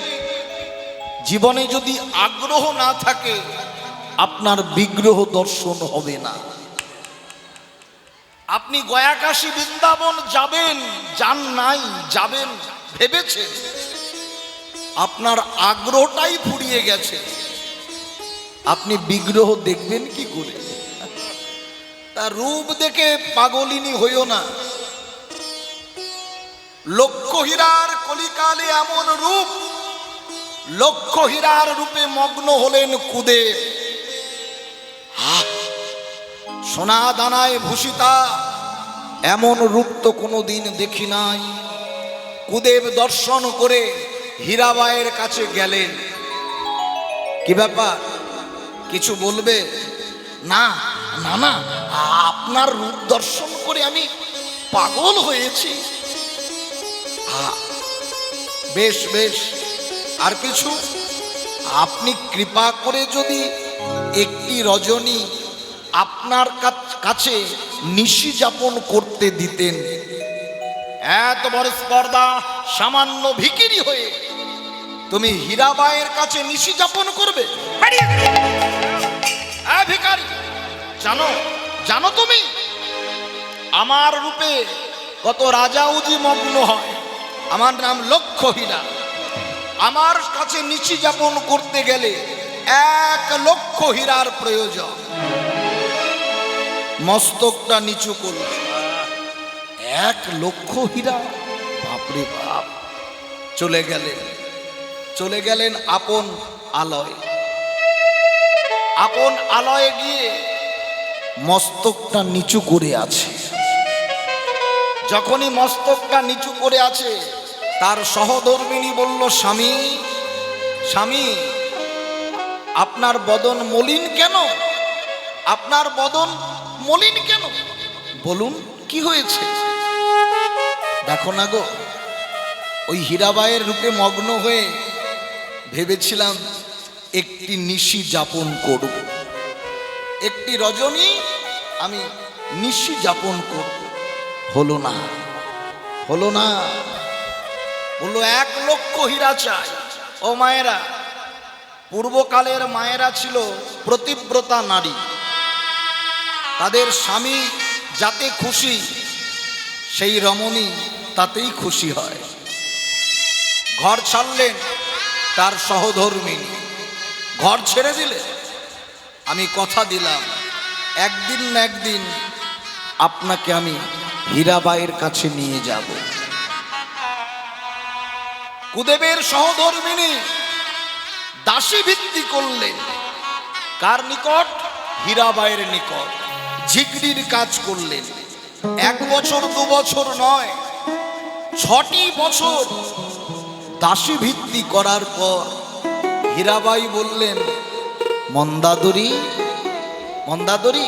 জীবনে যদি আগ্রহ না থাকে আপনার বিগ্রহ দর্শন হবে না। আপনি গয়াকাশী বৃন্দাবন যাবেন, যান নাই, যাবেন ভেবেছেন, আপনার আগ্রহটাই ফুরিয়ে গেছে, আপনি বিগ্রহ দেখবেন কি করে? তা রূপ দেখে পাগলিনী হইও না। লক্ষ হীরার কলিকালে এমন রূপ, লক্ষ হীরার রূপে মগ্ন হলেন কুদেব। সোনা দানায় ভূষিতা এমন রূপ তো কোনোদিন দেখি নাই। কুদেব দর্শন করে হীরাবাইয়ের কাছে গেলেন। কি ব্যাপার, কিছু বলবে? না না না, আপনার রূপ দর্শন করে আমি পাগল হয়েছি। বেশ বেশ, আর কিছু? আপনি কৃপা করে যদি একটি রজনী আপনার কাছে নিশি যাপন করতে দিতেন। এত বড় স্পর্ধা সামান্য ভিখিরি হয়ে তুমি হীরাবাইয়ের কাছে নিশি যাপন করবে? ভিখারি, জানো জানো তুমি আমার রূপে কত রাজা উজি মগ্ন হয়। আমার নাম লক্ষ হীরা। আমার কাছে নিশি যাপন করতে গেলে 1,00,000 হীরার প্রয়োজন। মস্তকটা নিচু করল। 1,00,000 হীরা, বাপরে বাপ। চলে গেলেন আপন আলয়। আপন আলয়ে গিয়ে মস্তকটা নিচু করে আছে। যখনই মস্তকটা নিচু করে আছে, তার সহধর্মিনী বলল, স্বামী স্বামী, আপনার বদন মলিন কেন? আপনার বদন মলিন কেন? বলুন কি হয়েছে? দেখো না গো, ওই হীরাবাইয়ের রূপে মগ্ন হয়ে ভেবেছিলাম একটি নিশি যাপন করব, একটি রজনী আমি নিশি যাপন করব। হলো না, হলো না। বললো 1,00,000 হীরা চাই। ও মায়েরা, পূর্বকালের মায়েরা ছিল প্রতিব্রতা নারী। তাদের স্বামী যাতে খুশি, সেই রমণী তাতেই খুশি হয়। ঘর ছাড়লেন তার সহধর্মিনী, ঘর ছেড়ে দিলে। আমি কথা দিলাম একদিন না একদিন আপনাকে আমি হীরাবাইয়ের কাছে নিয়ে যাব। কুদেবের সহধর্মিনী দাসী ভিত্তি করলেন। কার নিকট? হীরাবাইয়ের নিকট। ঝিগড়ির কাজ করলেন। 1 বছর 2 বছর নয়, 6টি বছর দাসী ভিত্তি করার পর হীরাবাই বললেন, মন্দাদরি মন্দাদরি,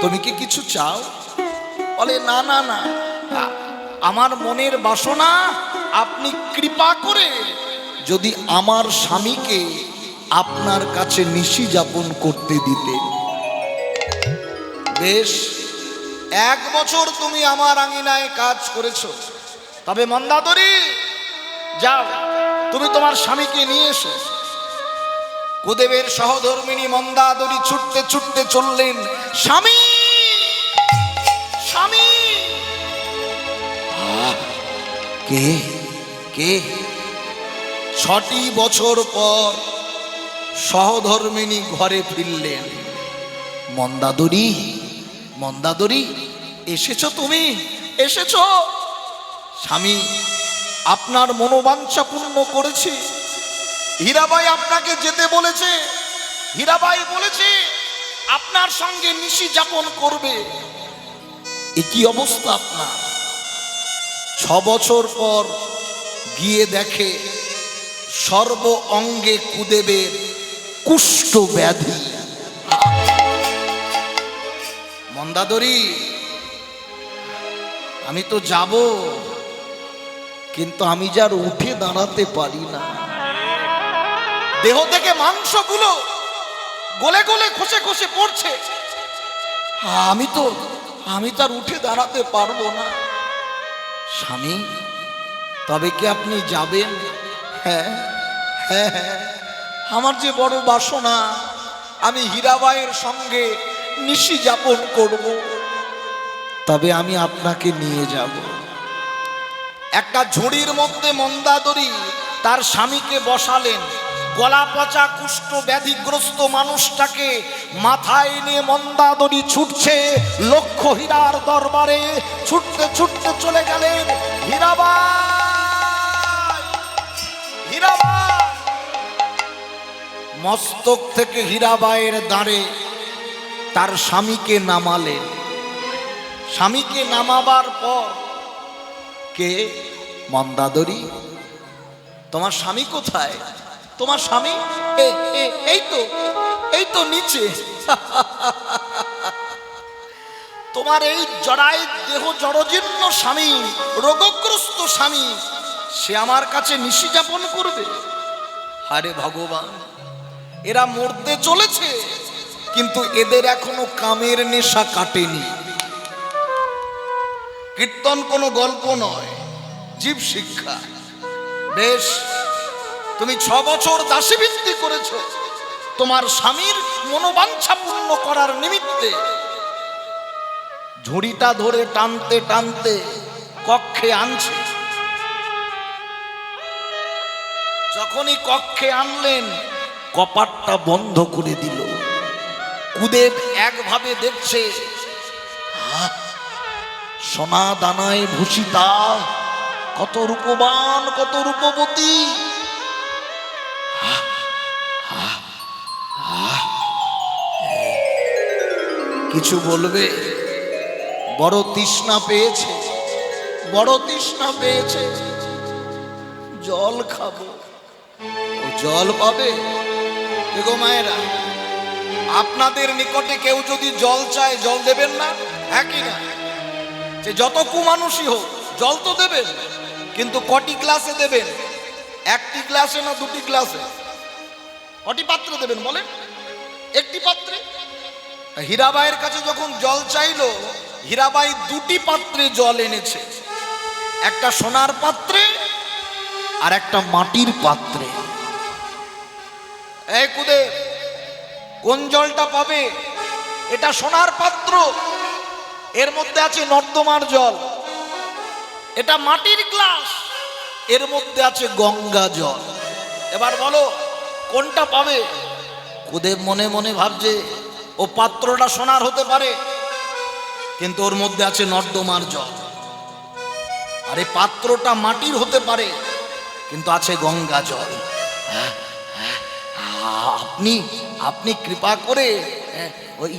তুমি কি কিছু চাও? বলে, না না না, আমার মনের বাসনা আপনি কৃপা করে যদি আমার স্বামীকে আপনার কাছে নিশি যাপন করতে দিতেন। বেশ, 1 বছর তুমি আমার আঙিনায় কাজ করেছো, তবে মন্দাদরি যাও, তুমি তোমার স্বামীকে নিয়ে এসো। কুদেবের সহধর্মিনী মন্দাদরি ছুটতে ছুটতে চললেন। স্বামী স্বামী। কে কে? 6টি বছর পর সহধর্মিনী ঘরে ফিরলেন। মন্দাদরি মন্দাদরি, এসেছো তুমি, এসেছো? স্বামী, আপনার মনোবাঞ্ছা পূর্ণ করেছি। হীরাবাই আপনাকে যেতে বলেছে। হীরাবাই বলেছে আপনার সঙ্গে নিশি যাপন করবে। এ কি অবস্থা আপনার? 6 বছর পর গিয়ে দেখে সর্ব অঙ্গে কুদেবের কুষ্ঠ ব্যাধি। মন্দাদরি, আমি তো যাব, কিন্তু আমি যার উঠে দাঁড়াতে পারি না। দেহ থেকে মাংসগুলো গলে গলে খসে খসে পড়ছে। আমি তার উঠে দাঁড়াতে পারবো না। স্বামী, তবে কি আপনি যাবেন? হ্যাঁ হ্যাঁ হ্যাঁ, আমার যে বড় বাসনা, আমি হীরাবাইয়ের সঙ্গে নিশি যাপন করব, তবে আমি আপনাকে নিয়ে যাব। একটা ঝুড়ির মধ্যে মন্দাদরি তার স্বামীকে বসালেন। গলা পচা কুষ্ঠ ব্যাধিগ্রস্ত মানুষটাকে মাথায় নিয়ে মন্দাদরি ছুটছে লক্ষ হীরার দরবারে। ছুটতে ছুটতে চলে গেলেন হীরাবাই। হীরাবাই মস্তক থেকে হীরাবাইয়ের দাঁড়ে তার স্বামীকে নামালেন। স্বামীকে নামাবার পর, কে? মন্দাদরি, তোমার স্বামী কোথায়? তোমার স্বামী এই তো নিচে। তোমার এই জড়াই দেহ জড়জীর্ণ স্বামী, রোগগ্রস্ত স্বামী, সে আমার কাছে নিশি যাপন করবে? আরে ভগবান, এরা মরতে চলেছে, কিন্তু এদের এখনো কামের নেশা কাটেনি। কীর্তন কোনো গল্প নয়, জীব শিক্ষা। বেশ, তুমি 6 বছর দাসীবৃত্তি করেছ তোমার স্বামীর মনোবাঞ্ছা পূর্ণ করার নিমিত্তে। ঝুড়িটা ধরে টানতে টানতে কক্ষে আনছে। যখনই কক্ষে আনলেন, কপাটটা বন্ধ করে দিল। কুদেব একভাবে দেখছে, সোনা দানায় ভূষিতা, কত রূপবান, কত রূপবতী। কিছু বলবে? বড় তৃষ্ণা পেয়েছে, বড় তৃষ্ণা পেয়েছে, জল খাবো। ও জল পাবে? দেখো মায়েরা, আপনাদের নিকটে কেউ যদি জল চায়, জল দেবেন না? একই না, যে যত কুমানুষই হোক জল তো দেবেন, কিন্তু কটি গ্লাসে দেবেন? একটি গ্লাসে না দুটি গ্লাসে? কটি পাত্রে দেবেন বলেন? একটি পাত্রে। হীরাবাইয়ের কাছে যখন জল চাইলো, হীরাবাই 2টি পাত্রে জল এনেছে, একটা সোনার পাত্রে আর একটা মাটির পাত্রে। এই কুদে, কোন জলটা পাবে? এটা সোনার পাত্র, এর মধ্যে আছে নর্দমার জল। এটা মাটির গ্লাস, এর মধ্যে আছে গঙ্গা জল। এবার বলো কোনটা পাবে? কুদেব মনে মনে ভাবছে, ও পাত্রটা সোনার হতে পারে, কিন্তু ওর মধ্যে আছে নর্দমার জল। আর এই পাত্রটা মাটির হতে পারে, কিন্তু আছে গঙ্গা জল। আপনি আপনি কৃপা করে ওই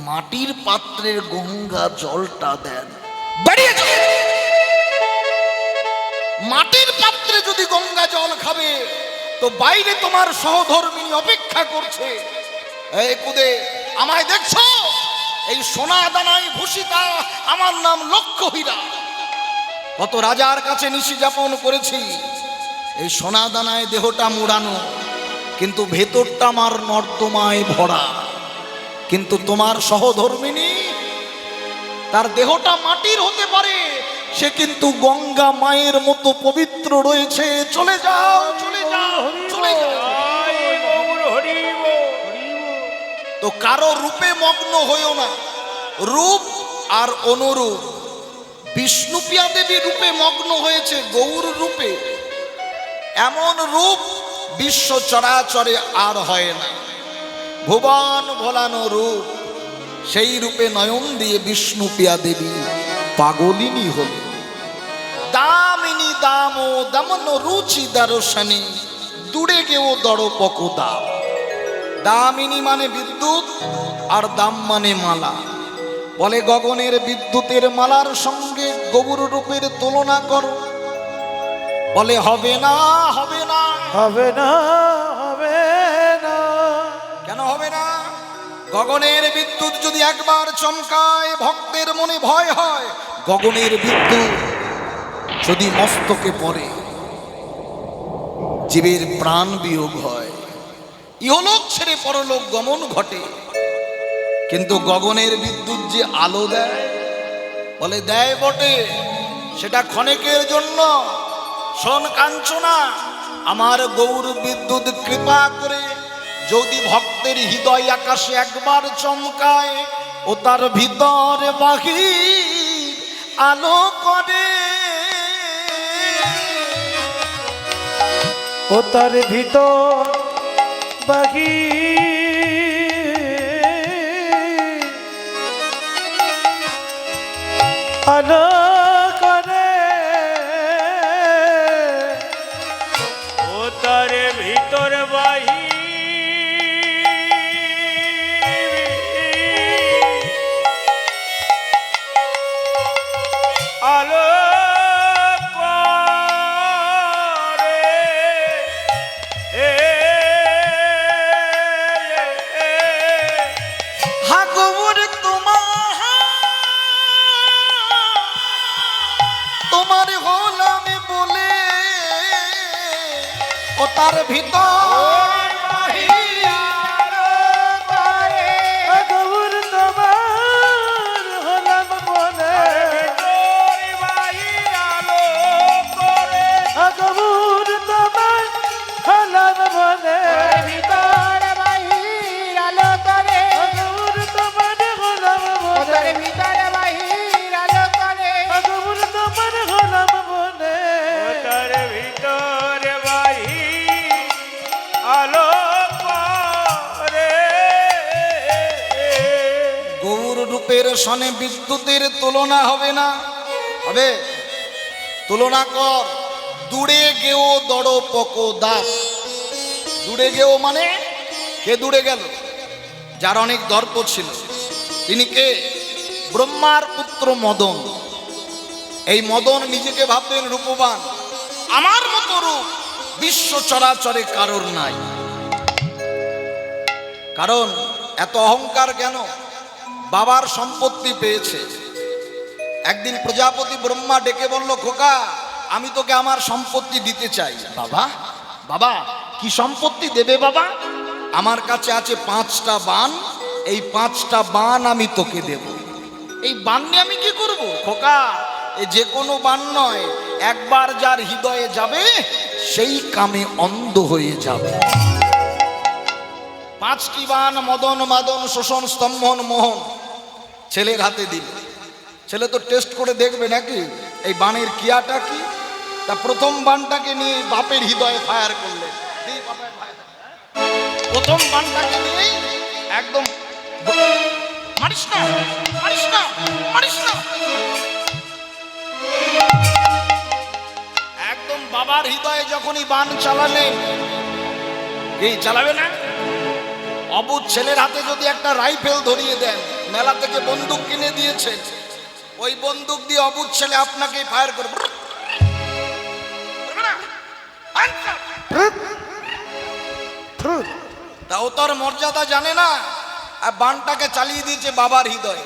মাটির পাত্রের গঙ্গা জলটা দেন। বেরিয়ে যাও। মাটির পাত্রে যদি গঙ্গা জল খাবে, তো বাইরে তোমার সহধর্মিনী অপেক্ষা করছে। এই কুদে, আমায় দেখছো? এই সোনা দানায় ভূষিতা, আমার নাম লক্ষ্য হীরা। কত রাজার কাছে নিশি যাপন করেছি, এই সোনা দানায় দেহটা মুড়ানো, কিন্তু ভেতরটা আমার নর্দমায় ভরা। কিন্তু তোমার সহধর্মিনী, তার দেহটা মাটির হতে পারে, সে কিন্তু গঙ্গা মায়ের মতো পবিত্র রয়েছে। চলে যাও, চলে যাও, চলে যাও। তো কারো রূপে মগ্ন হইও না। রূপ আর অনুরূপ। বিষ্ণুপ্রিয়া দেবী রূপে মগ্ন হয়েছে, গৌর রূপে। এমন রূপ বিশ্ব চরাচরে আর হয় না। ভুবন ভোলানো রূপ, সেই রূপে নয়ন দিয়ে বিষ্ণুপ্রিয়া দেবী পাগলিনী হল। দামিনী দাম ও দমন রুচি দর্শনে, দূরে গেও দড়পক দাম। দামিনী মানে বিদ্যুৎ, আর দাম মানে মালা। বলে গগনের বিদ্যুতের মালার সঙ্গে গৌর রূপের তুলনা করো। বলে হবে না, হবে না, হবে না, হবে না। কেন হবে না? গগনের বিদ্যুৎ যদি একবার চমকায়, ভক্তের মনে ভয় হয়। গগনের বিদ্যুৎ যদি মস্তকে পড়ে, জীবের প্রাণ বিয়োগ হয়, ইহলোক ছেড়ে পরলোক গমন ঘটে। কিন্তু গগনের বিদ্যুৎ যে আলো দেয়, বলে দেয় বটে, সেটা ক্ষণিকের জন্য। শোন কাঞ্চনা, আমার গৌর বিদ্যুৎ কৃপা করে যদি ভক্তের হৃদয় আকাশে একবার চমকায়, ও তার ভিতর বাহির আলো করে। ও তার ভিতর বাহির আলো করে। ও তার ভিতর বাহি আলো তোমার হলাম বলে, ও তার ভিতর গৌর রূপের সনে বিদ্যুতের তুলনা হবে না, হবে? তুলনা কর। দূরে গেও দড় পক দাস। দূরে গেও মানে কে দূরে গেল? যার অনেক দর্প ছিল। তিনি কে? ব্রহ্মার পুত্র মদন। এই মদন নিজেকে ভাবতেন রূপবান। আমার মতো রূপ বিশ্ব চরাচরে কারোর নাই। কারণ এত অহংকার কেন? বাবার সম্পত্তি পেয়েছে। একদিন প্রজাপতি ব্রহ্মা ডেকে বলল, খোকা আমি তোকে আমার সম্পত্তি দিতে চাই। বাবা, বাবা কি সম্পত্তি দেবে বাবা? আমার কাছে আছে 5টা বান, এই 5টা বান আমি তোকে দেব। এই বান নিয়ে আমি কি করব? খোকা এ যে কোনো বান নয়, একবার যার হৃদয়ে যাবে সেই কামে অন্ধ হয়ে যাবে। 5টি বান মদন মাদন শোষণ স্তম্ভন মোহন ছেলের হাতে দিল। ছেলে তো টেস্ট করে দেখবে নাকি এই বানের কিয়াটা কি। তা প্রথম বানটাকে নিয়ে বাপের হৃদয়ে ফায়ার করলেন। প্রথম বানটাকে নিয়ে একদম মারিস না, মারিস না, মারিস না, একদম বাবার হৃদয়ে যখনই বান চালালেন। এই চালাবে না? অবুঝ ছেলের হাতে যদি একটা রাইফেল ধরিয়ে দেন, মেলা থেকে বন্দুক কিনে দিয়েছে, ওই বন্দুক দিয়ে অবুঝ ছেলে আপনাকে ফায়ার করবে। তাও তোর মর্যাদা জানে না, আর বানটাকে চালিয়ে দিয়েছে বাবার হৃদয়ে।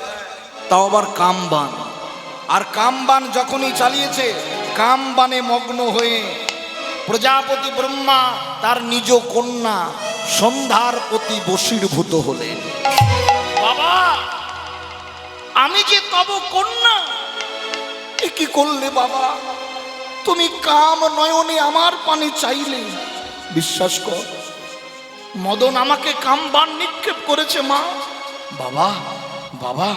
তাও আবার কাম বান। আর কাম বান যখনই চালিয়েছে, কাম বানে মগ্ন হয়ে প্রজাপতি ব্রহ্মা তার নিজ কন্যা সন্ধ্যার প্রতি বশীভূত হলেন। বাবা আমি যে তব কন্যা, এ কি করলে বাবা? তুমি কাম নয়নে আমার পানে চাইলে। বিশ্বাস কর মদন আমাকে কামবান নিক্ষেপ করেছে মা। বাবা, বাবা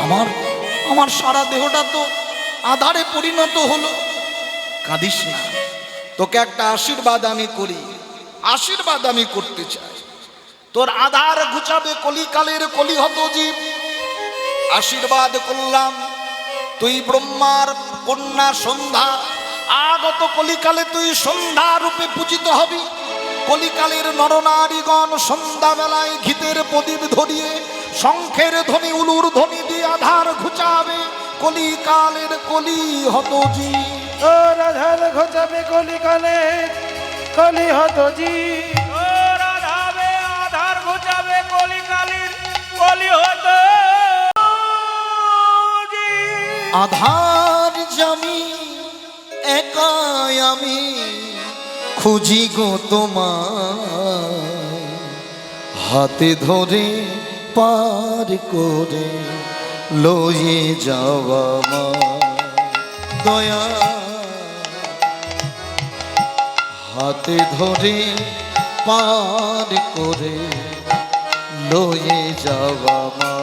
আমার আমার সারা দেহটা তো আধারে পরিণত হলো। কাঁদিস না, তোকে একটা আশীর্বাদ আমি করি। আশীর্বাদ আমি করতে চাই। তোর আধার ঘুচাবে কলিকালের কলিহত জীব। আশীর্বাদ করলাম, তুই ব্রহ্মার কন্যা সন্ধ্যা, আগত কলিকালে তুই সন্ধ্যা রূপে পূজিত হবি। কলিকালের নরনারীগণ সন্ধ্যাবেলায় ঘিতের প্রদীপ ধরিয়ে শঙ্খের ধ্বনি উলুর ধ্বনি দিয়ে আধার ঘুচাবে কলিকালের কলিহত জীব। ও রাধার ঘোচাবে কলিকালে কলিহত জীব। ও রাধাবে আধার ঘুচাবে কলিকালের কলিহত জীব। আধার জামি একাই আমি খুঁজি গো তোমায়, হাতে ধরে পার করে লয়ে যাওয়া মা দয়া। হাতে ধরে পার করে লয়ে যাওয়া মা।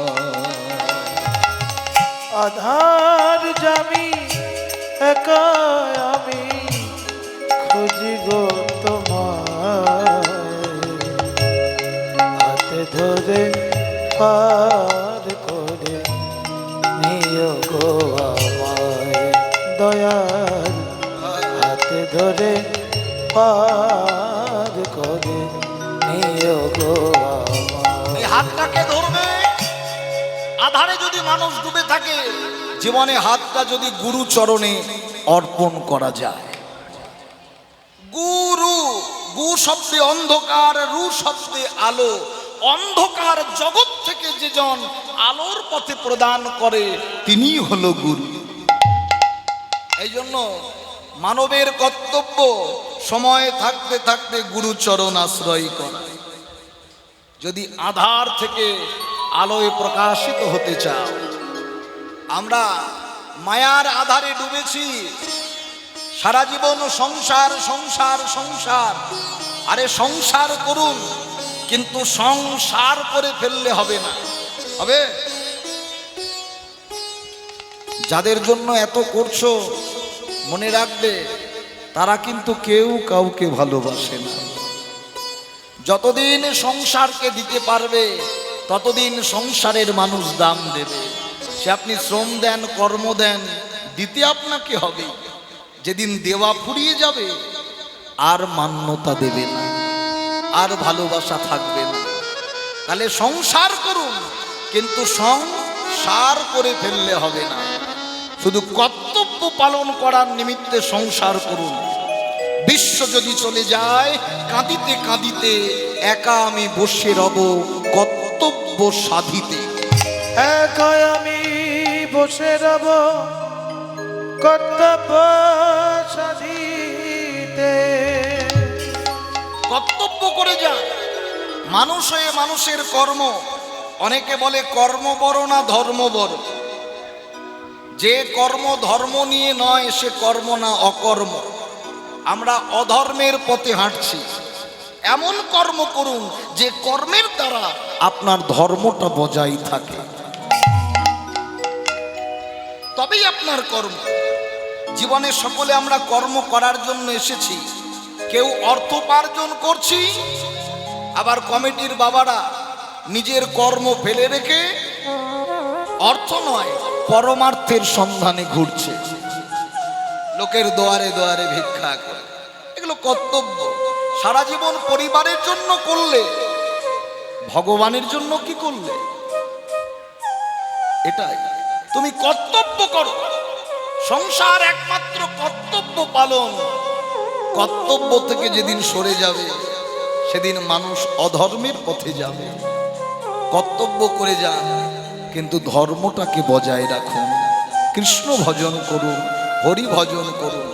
আধার জামি একা আমি খুঁজি গো তোমায়, হাতে ধরে পার করে নিও গো আমায় দয়াল। হাতে ধরে পার করে নিও গো আমায়। এই হাতটাকে ধরবে। আধারে যদি মানুষ ডুবে থাকে, জীবনে হাতটা যদি গুরু চরণে অর্পণ করা যায়। গুরু, গু শব্দে অন্ধকার, রু শব্দে আলো। অন্ধকার জগৎ থেকে যে জন আলোর পথে প্রদান করে তিনিই হলো গুরু। এই জন্য মানবের কর্তব্য সময় থাকতে থাকতে গুরু চরণ আশ্রয় করা। যদি আধার থেকে আলোয় প্রকাশিত হতে চাও। আমরা মায়ার আধারে ডুবেছি, সারা জীবন সংসার সংসার সংসার। আরে সংসার করুন, কিন্তু সংসার করে ফেললে হবে না। হবে? যাদের জন্য এত করছো মনে রাখবে, তারা কিন্তু কেউ কাউকে ভালোবাসে না। যতদিন সংসারকে দিতে পারবে ততদিন সংসারের মানুষ দাম দেবে। সে আপনি শ্রম দেন, কর্ম দেন, দিতে আপনাকে হবে। যেদিন দেওয়া ফুরিয়ে যাবে আর মান্যতা দেবে না, আর ভালোবাসা থাকবে না। তাহলে সংসার করুন, কিন্তু সংসার করে ফেললে হবে না। শুধু কর্তব্য পালন করার নিমিত্তে সংসার করুন। বিশ্ব যদি চলে যায়, কাঁদিতে কাঁদিতে একা আমি বসে রব কর্তব্য সাধিতে। একা আমি বসে রব কর্তব্য সাধিতে। কর্তব্য করে যান। মানুষ হয়ে মানুষের কর্ম, অনেকে বলে কর্ম বড় না ধর্ম বড়। যে কর্ম ধর্ম নিয়ে নয় সে কর্ম না, অকর্ম। আমরা অধর্মের পথে হাঁটছি। এমন কর্ম করুন যে কর্মের দ্বারা আপনার ধর্মটা বজায় থাকে, তবেই আপনার কর্ম। জীবনে সকলে আমরা কর্ম করার জন্য এসেছি। কেউ অর্থ উপার্জন করছি, আবার কমিটির বাবারা নিজের কর্ম ফেলে রেখে অর্থ নয় পরমার্থের সন্ধানে ঘুরছে, লোকের দোয়ারে দোয়ারে ভিক্ষা করে। এগুলো কর্তব্য সারা জীবন পরিবারের জন্য করলে, ভগবানের জন্য কি করলে? এটাই তুমি কর্তব্য করো। সংসার একমাত্র কর্তব্য পালন। কর্তব্য থেকে যেদিন সরে যাবে সেদিন মানুষ অধর্মের পথে যাবে। কর্তব্য করে যান, কিন্তু ধর্মটাকে বজায় রাখুন। কৃষ্ণ ভজন করুন, হরি ভজন করুন।